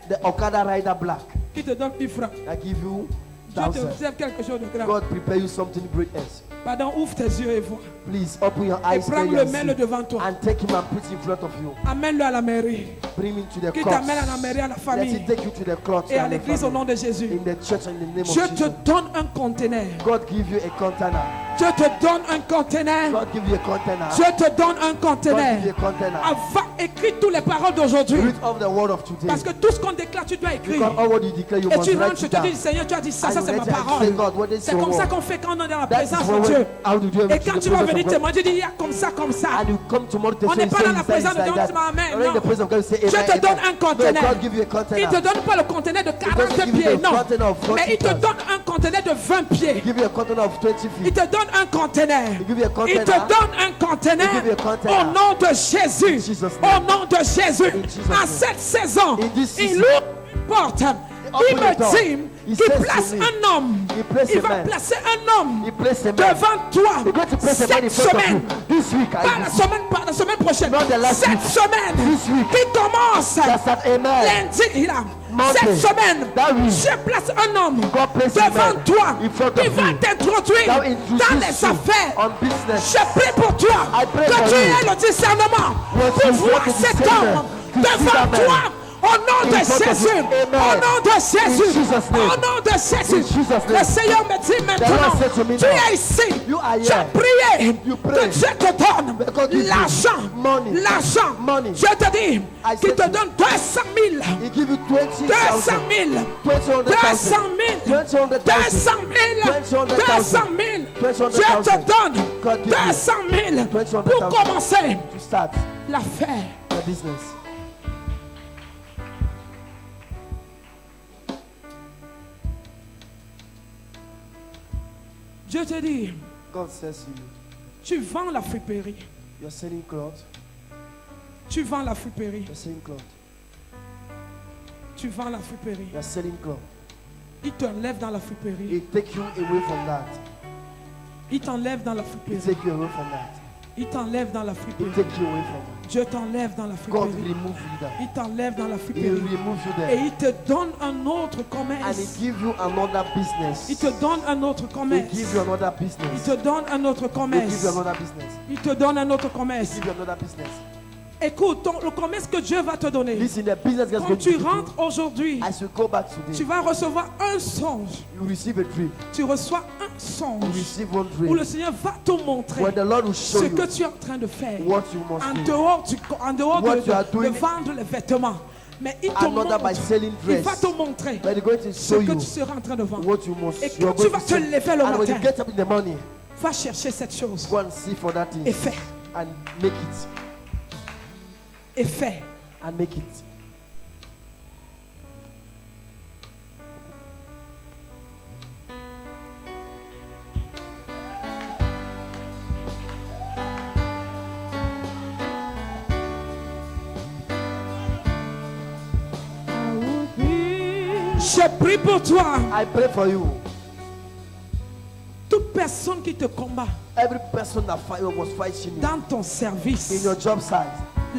the Okada rider black, qui te donne 10 francs. I give you Dieu te 1,000. réserve quelque chose de grand. God prepare you something great else. Pardon, ouvre tes yeux et vois. Please open your Et eyes prends clearly le and mets-le see. devant toi. And take him and put him in front of you. Amène-le à la mairie. Bring him to the Qui cross. t'amène à la mairie, à la Let famille him take you to the cross et à and the l'église au nom family. de Jésus. In the church and in the name Dieu of te Jesus. donne un conteneur. God give you a container. Dieu te donne un conteneur. God give you a container. Dieu te donne un God conteneur. give you a container. Va écrire toutes les paroles d'aujourd'hui. Read of the word of today. Parce que tout ce qu'on déclare, tu dois écrire. Because all what you declare, you Et must tu rentres, write je it te dis, down. Seigneur, tu as dit ça, And ça you c'est ma let it say, parole. God, what is C'est your comme ça word? qu'on fait quand on est dans la That is présence what de Dieu. how to do Et everything quand in tu the vas presence venir of God. témoigner, tu dis, il y a comme ça, comme ça. And you come tomorrow to On n'est say, pas dans la say présence de like Dieu, that. on dit, Amen, You're in the non. presence of God, you say, Je amen, te donne amen. un conteneur. No, God give you a Il container. ne te donne pas le conteneur de 40 doesn't give you pieds, the non. container of 40 Mais il te meters. donne un conteneur de 20 pieds. Give you a container of 20 Il feet. te donne un conteneur. give you a Il container. te donne un conteneur He give you a container. au nom de Jésus. Jesus' Au name. nom de Jésus. In Jesus' À name. cette saison, In this il season. ouvre une porte open me the door. dit He qu'il says to place me, un homme. He placed Il a va man. placer un homme He placed a man. devant toi He's going to place a man in cette front of semaine. you. This week, Pas la semaine prochaine. Not the last Cette week. semaine This week. qui commence That's an amen. lundi là. Monday. Cette semaine, That week. je place un homme God place a devant man toi in front qui of va you. t'introduire That dans les introduces you affaires. on business. Je prie pour toi I pray que for tu you. aies le discernement What pour you voir want to cet discern, homme to see devant that man. toi. Au nom de In front of Jésus, you. Amen. au nom de Jésus, In Jesus' name. au nom de Jésus, In Jesus' name. le Seigneur me dit maintenant, Lord said to me tu now, es ici, you are j'ai here. prié You que pray. Dieu te donne God give you l'argent, money. l'argent, Money. je te dis I qu'il said te to donne 200 000, He give you 200 000, 200 000, 200 000, 200 000, Dieu te donne God give you 200 000 200,000 pour commencer to start l'affaire. the business. Dieu te dit, God says to you, tu vends la friperie, you're selling clothes, tu vends la friperie, you're selling clothes, tu vends la friperie. you're selling clothes. Il t'enlève dans la friperie, He take you away from that. il t'enlève dans la He friperie, take you away from that. il t'enlève dans la He friperie. take you away from that. Dieu t'enlève dans la God friperie, remove you there. il t'enlève dans la He friperie remove you et there. il te donne un autre And He commerce. give you another business. Il te donne un autre He commerce. give you another Il business. te donne un autre He give commerce. you another business. Il te donne un autre He commerce. give you another business. Écoute, le commerce que Dieu va te donner, Listen, the business is quand going tu to give you. rentres aujourd'hui, As you go back tu today, vas recevoir un songe. you receive a dream. Tu reçois un You songe receive one où le dream. Seigneur va te montrer When the Lord will show ce you que tu es en train de faire. what you must En do. dehors What de, you are de doing. vendre les vêtements. Mais il te Another by montre, selling il va dress. te montrer But He's going to ce show que you tu seras en train de vendre. what you must. Et You are quand tu going vas to te sell. lever le And when you matin, get up in the morning, va chercher cette chose go and see for that et thing fais, and make it. et fais. And make it. Je prie pour toi, I pray for you. toute personne qui te combat Every person that was fighting you dans ton in service, your job site,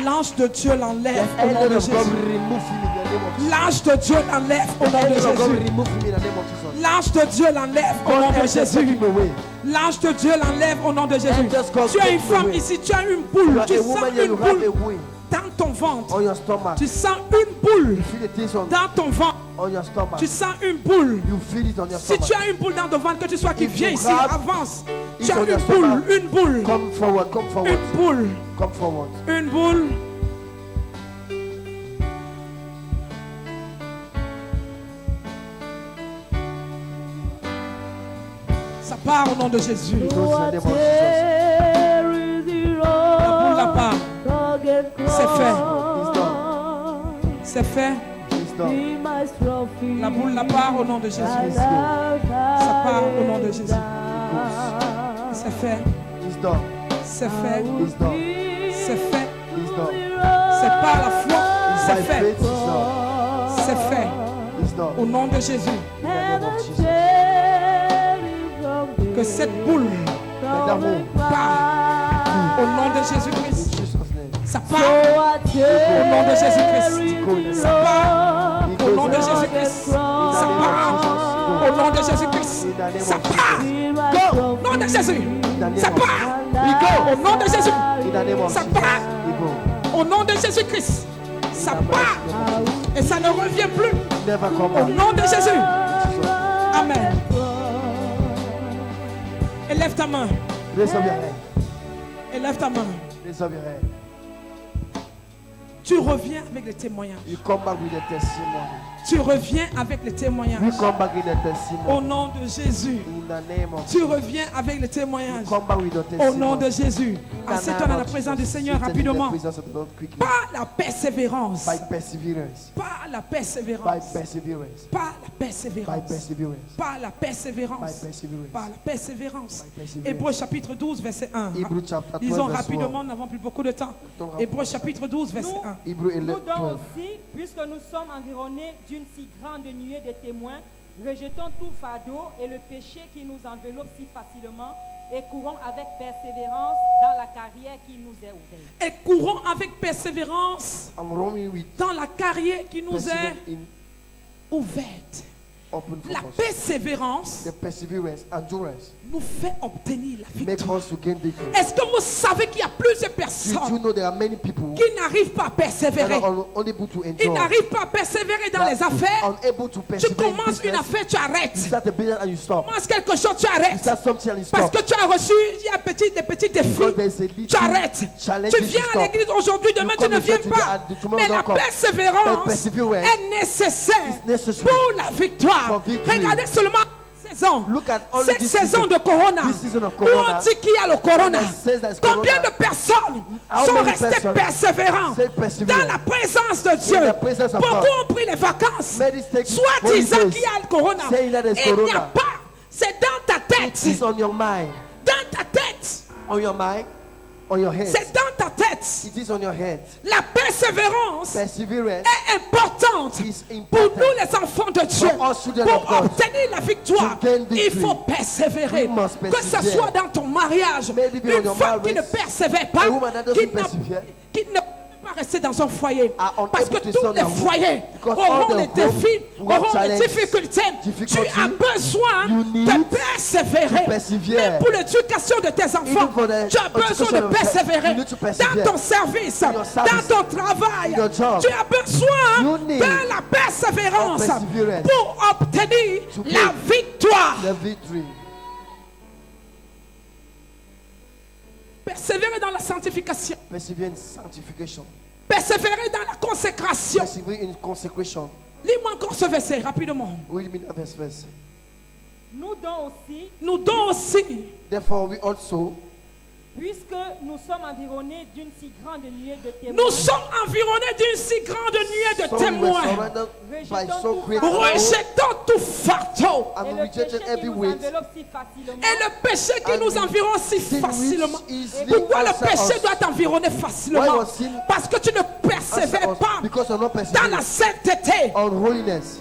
l'ange de Dieu l'enlève the au nom angel de of God Jésus. will remove him in the name of Jesus. L'ange de Dieu l'enlève au The nom de angel of God will Jésus. remove him in the name of Jesus. L'ange de Dieu l'enlève au nom God de angel take Jésus. him away. L'ange de Dieu l'enlève au nom de Jésus. Angels come Tu as une take femme away. ici, tu as une You boule, are tu a sens woman here, une you have a boule wound dans ton ventre. on your stomach. Tu sens une boule You feel the things dans ton ventre. on your stomach. Tu sens une boule. You feel it on your Si stomach. tu as une boule dans ton ventre, que tu sois qui If vient you ici, have avance. it Tu as on your une boule, stomach, une boule, Come forward, come forward, une boule, come forward. une boule. Ça part au nom de Jésus. Those in the name of Jesus. La boule la part. C'est fait. C'est fait. It's done. La boule la part au nom de Jésus. It's done. Ça part au nom de Jésus. C'est fait. It's done. C'est fait. It's done. C'est fait. It's done. C'est par la foi. By C'est faith, fait. it's done. C'est fait. It's done. Au nom de Jésus. In the name of Jesus. Que cette boule Let that move. part. Au nom de In Jésus-Christ. Jesus' name. Ça part. Au nom de Jésus-Christ. Go in the Ça name. part. He Au goes nom de out. Jésus-Christ. In the Ça name part. of Jesus. Au nom de Jésus-Christ. In the name Ça of part. Jesus. Au nom de Jésus. In the name Ça of part. He Au nom de Jésus. In the name of Ça Jesus. part. He go. Au nom de Jésus-Christ. Ça In the part. mighty name of Jesus. Et ça ne revient plus. Never come Au back. nom de Jésus. Jesus. Amen. Élève ta main. Raise up your hand. Élève ta main. Raise up your hand. Tu reviens avec les témoignages. You come back with a testimony. Tu reviens avec les You témoignages. come back with a Au testimony. nom de Jésus. In the name of Tu Jesus. reviens avec les témoignages. Come back with a Au testimony. nom de Jésus. In the Assieds-toi name dans la of présence du Jesus. Seigneur Sit in the rapidement. presence of the Lord quickly. Par la persévérance. By perseverance. Par la By persévérance. perseverance. Par la By persévérance. perseverance. Par la By persévérance. perseverance. Par la persévérance. By perseverance. Hébreux chapitre 12, verset 1. Hebrews chapter 12, Lisons verse rapidement, 1. nous n'avons plus beaucoup de temps. Don't have Hébreux much chapitre 12, verset Nous 1. Hebrew Nous 11, donc 12. aussi, puisque nous sommes environnés d'une si grande nuée de témoins, rejetons tout fardeau et le péché qui nous enveloppe si facilement et courons avec persévérance dans la carrière qui nous est ouverte. Et courons avec persévérance I'm running with dans la carrière qui nous perseverance est in ouverte. open La focus. persévérance The perseverance, endurance, nous fait obtenir la make victoire. us to gain victory. Est-ce que vous savez qu'il y a plusieurs Did you personnes know there are many people qui n'arrivent pas à that persévérer? are unable to Ils endure? n'arrivent pas à persévérer dans les affaires. Unable to Tu persevere in commences une business. affaire, tu You arrêtes. start a business and you Tu stop. commences quelque chose, tu You arrêtes. start something and you Parce stop. que tu as reçu il y a des petits défis. Because there's a little Tu arrêtes. challenge Tu you viens à stop. l'église aujourd'hui, demain You tu come ne to viens church today pas. and tomorrow Mais don't la come. persévérance But perseverance est nécessaire is necessary pour la victoire. for victory. Regardez seulement cette saison. Look at all Cette this saison season. de Corona. This season of Où Corona. on dit qu'il y a le Corona. And it says there's Combien Corona. de personnes How sont many restées persons persévérantes stayed perseverant dans la présence de Dieu? the presence of Beaucoup God? ont pris les vacances, Many take soit disant holidays, qu'il y a le Corona. saying that there's Et il n'y a Corona. pas. C'est dans ta tête. It is on your mind, Dans ta tête. on your mind, on your head. C'est dans ta tête. It is on your head. La persévérance Perseverance est importante is pour important. nous les enfants de Dieu. For us children Pour of God. obtenir la victoire, To gain il victory. faut persévérer. We must Que ce persevere. soit dans ton mariage, Maybe be on une your femme qui ne marriage, persévère pas, a woman that doesn't qui persevere, ne peut pas rester dans son foyer. are unable Parce que to tous stand les at home. foyers Because auront all des the home défis, will auront des challenge, difficultés. difficulty. Tu as besoin You need de persévérer. to persevere. Même pour l'éducation de tes enfants, Even for the tu as besoin education de of your- persévérer. you need to persevere. Dans ton service, In your service, dans ton travail, in your job. tu as besoin You need de la persévérance of perseverance pour obtenir to la gain victoire. the victory. Persévérer dans la sanctification. Persevere in sanctification. Persévérer dans la consécration. Persevere in consecration. Lis-moi encore ce verset rapidement. Read me that verse. Nous donc aussi, Nous donc aussi, Therefore we also, puisque nous sommes environnés d'une si grande nuée de témoins, nous sommes environnés d'une si grande nuée de some were témoins. surrounded by so great Rejetons power, Rejetons tout fardeau et and le rejected péché qui every nous weight, enveloppe si facilement, Et le péché qui And nous environne si sin facilement. which easily Pourquoi le answer péché us. doit t'environner Why facilement? was sin Parce que tu ne answer persévères us? pas Because you're not dans la persevering sainteté. on holiness.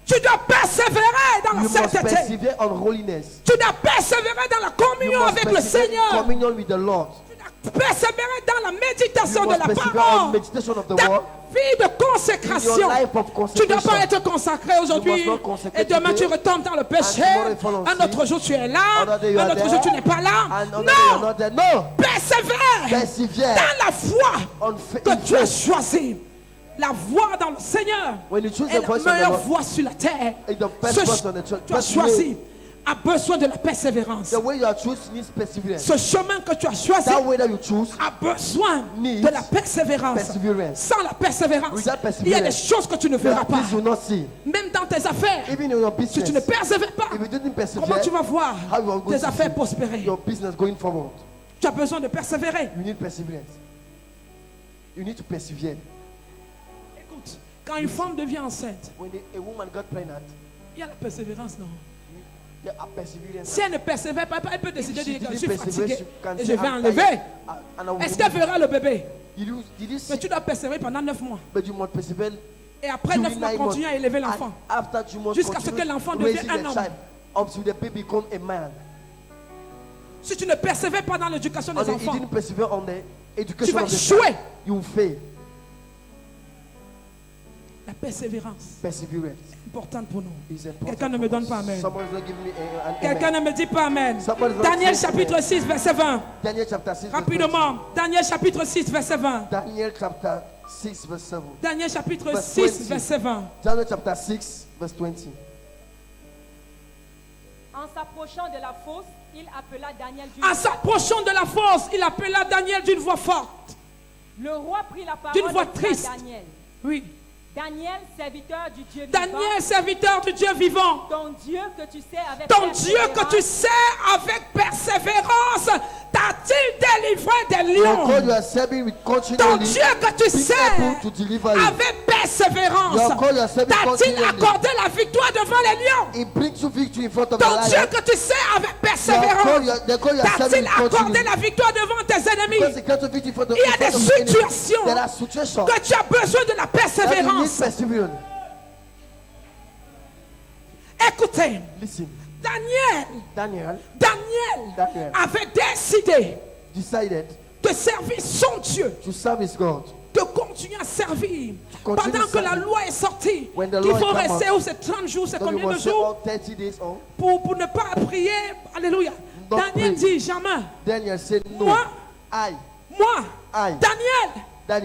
Tu dois persévérer dans la You must sainteté. persevere on holiness. Tu dois persévérer dans la You communion must avec le persevere in Seigneur. communion with the Lord. Tu dois persévérer dans la méditation You de must la persevere on parole. meditation of the Ta word. vie de In your consécration. life of Tu ne dois consecration. pas être consacré aujourd'hui You must not consecrate et demain tu today. retombes dans le péché. And tomorrow you fall in Un autre sin. jour tu es là, Another day you un are autre there. jour tu n'es pas là. And another day you're Non, not there. No. persévère Persevere dans la foi on que in tu as faith. choisie. La voix dans le Seigneur When you choose est the la voice of the meilleure Lord, voix sur la terre. it's the best Ce voice on the church. tu as Best choisi way. a besoin de la persévérance. The way you are choosing needs perseverance. Ce chemin que tu as choisi That way that you choose a besoin needs de la persévérance. perseverance. Sans la persévérance, Without il y a des perseverance, choses que tu ne there verras are pas. things you will not see. Même dans tes affaires, Even in your si tu ne business, persévères pas, if you didn't comment tu persevere, vas voir how you are going tes to affaires see prospérer? your business going forward? Tu as besoin de persévérer. You need perseverance. You need to persevere. Écoute, quand une femme devient enceinte, When a woman got pregnant, il y a la persévérance, non? there are perseverance. Si elle ne persévère pas, elle peut décider If de she dire que je didn't suis persevere, fatiguée she can et je say, vais "I'm enlever. tired, and I will Est-ce qu'elle remove verra le bébé? it." Did you see? Mais tu dois persévérer pendant 9 mois. But you must persevere. Et après 9 during mois, 9 months. continue à élever l'enfant. And after 2 months, Jusqu'à ce continue que l'enfant raising devienne un the homme. child until the baby become a man. Si tu ne persévères pas dans l'éducation And des if you enfants, didn't persevere on the tu education vas of the échouer. child, you will fail. La persévérance Perseverance est importante pour nous. is important. Quelqu'un ne me donne pas amen. Someone is not giving me an Quelqu'un amen. ne me dit pas amen. Somebody is not Daniel saying chapitre amen. 6, verset 20. Daniel chapter 6 verse 20. Rapidement. Daniel chapitre 6, verset 20. Daniel chapter 6 verse 7. Daniel chapitre Verse 6, 20. verset 20. Daniel chapter 6 verse 20. en s'approchant de la fosse, il appela Daniel d'une En s'approchant de la fosse, il appela Daniel d'une voix forte. Le roi prit la D'une parole voix et dit à triste. Daniel, Oui. Serviteur du Dieu vivant, Daniel, serviteur du Dieu vivant. ton Dieu que tu sais avec Ton Dieu que tu persévérance, sers avec persévérance, t'a-t-il délivré des Your God you lions? are serving with Ton continually Dieu que tu being sers able to deliver you. avec persévérance, Your God you are serving t'a-t-il continually. accordé la victoire devant les lions? It brings you victory in front of Ton the Dieu lion. que tu sers avec persévérance. T'a-t-il accordé la victoire devant tes ennemis? Il y a des situations que tu as besoin de la persévérance. Écoutez, Daniel avait décidé de servir son Dieu, de continuer à servir pendant que la loi est sortie. Il faut rester où c'est 30 jours, c'est combien de jours pour ne pas prier. Alléluia. Daniel dit jamais. Moi, Daniel,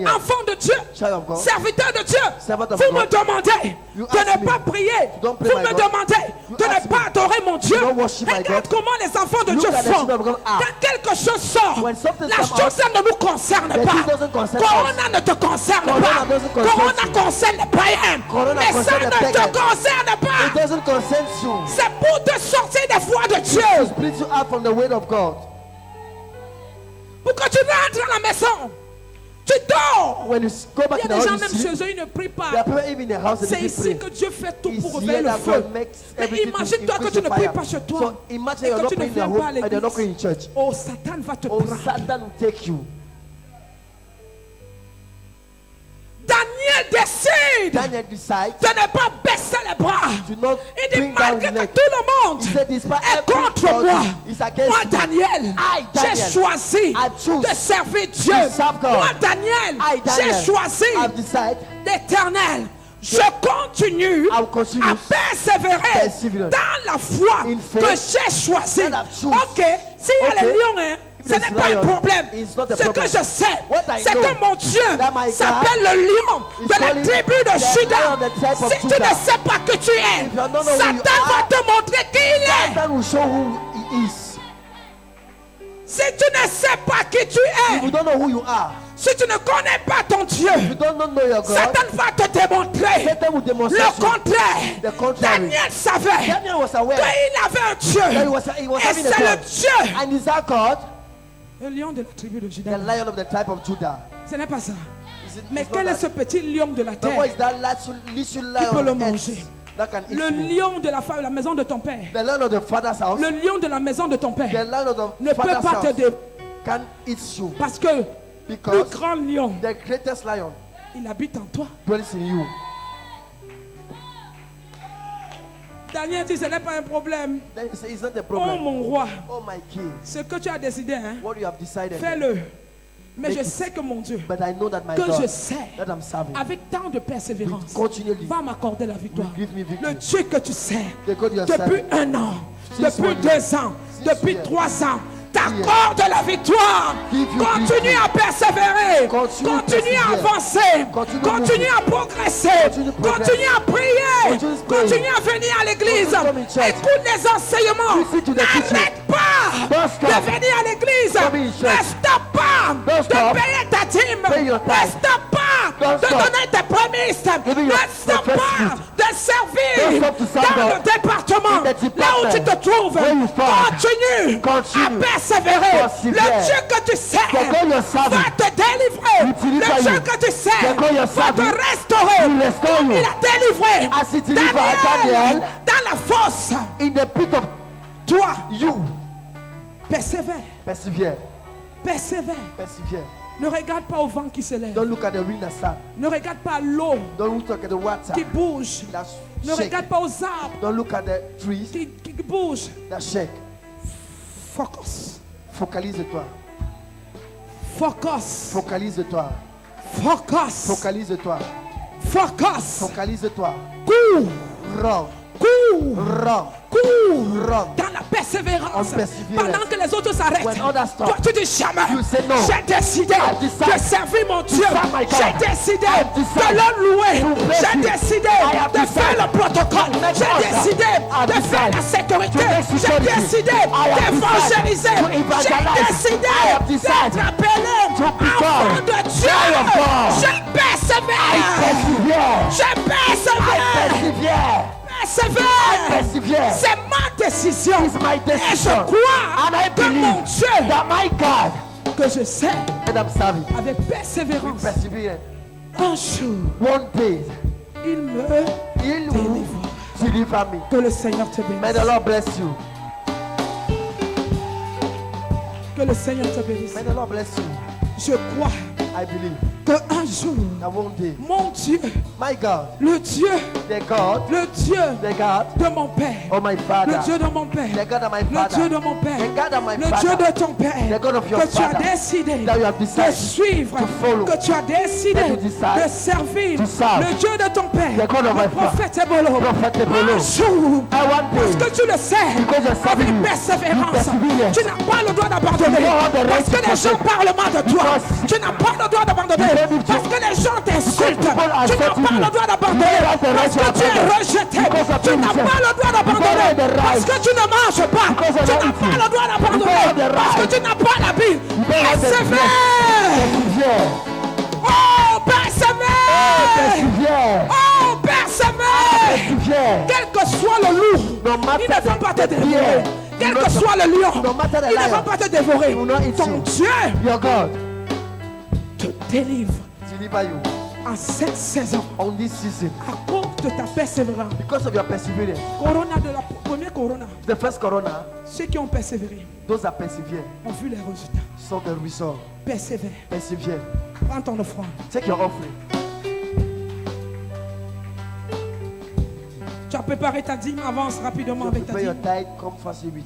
enfant de Dieu, serviteur de Dieu, vous me demandez de ne pas prier, vous me demandez de ne pas adorer mon Dieu. Regarde comment les enfants de Dieu font. Quand quelque chose sort, la chose ça ne nous concerne pas. Corona ne te concerne pas. Corona concerne les païens. Mais ça ne te concerne pas. C'est pour te sortir des voies de Dieu. Pour que tu rentres à la maison. Tu dors. Il y a des gens même chez eux, ils ne prient pas. C'est ici que Dieu fait tout pour réveiller le feu. Mais imagine-toi que tu ne pries pas chez toi et que tu ne viens pas à l'église. Oh, Satan va te prendre. Daniel décide de ne pas baisser les bras. Il dit malgré que tout le monde est contre moi, moi Daniel, j'ai choisi de servir Dieu. Moi Daniel, j'ai choisi l'Éternel. Je continue à persévérer dans la foi que j'ai choisie. Ok, s'il y a les lions, ce n'est pas un problème. Ce que je sais, c'est que mon Dieu s'appelle le lion de la tribu de Juda. Si tu ne sais pas que tu es, Satan va te montrer qui il est. Si tu ne sais pas qui tu es, si tu ne connais pas ton Dieu, Satan va te démontrer le contraire. Daniel savait qu'il avait un Dieu. Et c'est le Dieu. Le lion de la tribu de Juda. Ce n'est pas ça. Mais quel est ce petit lion de la terre qui peut le manger? Le lion de la maison de ton père. Le lion de la maison de ton père ne peut pas te dévorer. Parce que le plus grand lion, il habite en toi. Daniel dit ce n'est pas un problème. Oh mon roi, ce que tu as décidé, fais-le. Mais je sais que mon Dieu, que je sais, avec tant de persévérance, va m'accorder la victoire. Le Dieu que tu sais, depuis 1 an, depuis 2 ans, depuis 3 ans, t'accorde la victoire. Continue à persévérer. Continue à avancer. Continue à progresser. Continue à prier. Continue à venir à l'église. Écoute les enseignements. N'arrête pas de venir à l'église. Ne stoppe pas de payer ta dîme. Ne stoppe pas de donner tes prémices. Ne stoppe pas de servir dans le département. Là où tu te trouves. Continue à persévérer. Le Dieu que tu sers va te délivrer. Le Dieu que tu sers va te restaurer. Comme il a délivré Daniel dans la fosse. Toi, persévère. Ne regarde pas au vent qui se lève. Ne regarde pas l'eau qui bouge. Ne regarde pas aux arbres qui bougent. Focus. Focalise-toi. Focus. Focalise-toi. Focus. Focalise-toi. Focus. Focalise-toi. Cours. Rends. Cours. Cours. Dans la persévérance. Pendant que les autres s'arrêtent. Toi tu dis jamais. J'ai décidé de servir mon Dieu. J'ai décidé de le louer. J'ai décidé de faire le protocole. J'ai décidé de faire la sécurité. J'ai décidé d'évangéliser. J'ai décidé d'être appelé enfant de Dieu. Je persévère. Je persévère. Persévère. C'est ma décision. Et je crois que mon Dieu, que je sers avec persévérance, un jour, il me délivre. Que le Seigneur te bénisse. May the Lord bless you. Que le Seigneur te bénisse. May the Lord bless you. Je crois I believe qu'un jour, that one day, mon Dieu, my God, le Dieu the God de mon Père, of my le father, Dieu de mon Père, the God of my le father, Dieu de mon Père, the God of my le Dieu father, de ton Père, the God of your que tu as father, décidé that you have de decided suivre, to follow, que tu as décidé that you decide de servir, to serve, le Dieu de ton Père, the God of le my prophète Ebolo. Prophet Ebolo. Un jour, I one parce day, que tu le sais, because you're serving avec you, persévérance, perseverance, tu n'as pas le droit d'abandonner. you don't have the right Parce que to les gens forsake. parlent mal de toi, Because tu n'as pas le droit d'abandonner. you Parce que les gens t'insultent, tu people n'as are pas setting le you. droit You d'abandonner. don't have the right Parce to que tu es abandon. rejeté, Because of tu n'as yourself. pas le droit You don't d'abandonner. have the right. Parce que tu ne manges pas, Because tu of n'as not pas eating. le droit You don't have the d'abandonner. Parce que right. tu n'as pas l'habit. You don't have the Persévère. Persevere. Oh, persévère. Persevere. Oh, persévère. Persevere. Quel que soit le loup, No matter ils ne vont pas te the dévorer. fear, Quel no que matter- soit le lion, no matter the ils ne lion, vont pas te dévorer. he will not eat Ton you. Dieu Your God te délivre deliver you en cette saison on this season à cause de ta persévérance. because of your perseverance. Corona de la première corona, The first corona, ceux qui ont persévéré those that persevere ont vu les résultats. saw the result. Persévère. Persevere. Prends ton offrande. Take your offering. Tu as préparé ta dîme, avance rapidement So avec ta prepare your dîme. tithe, come fast with it.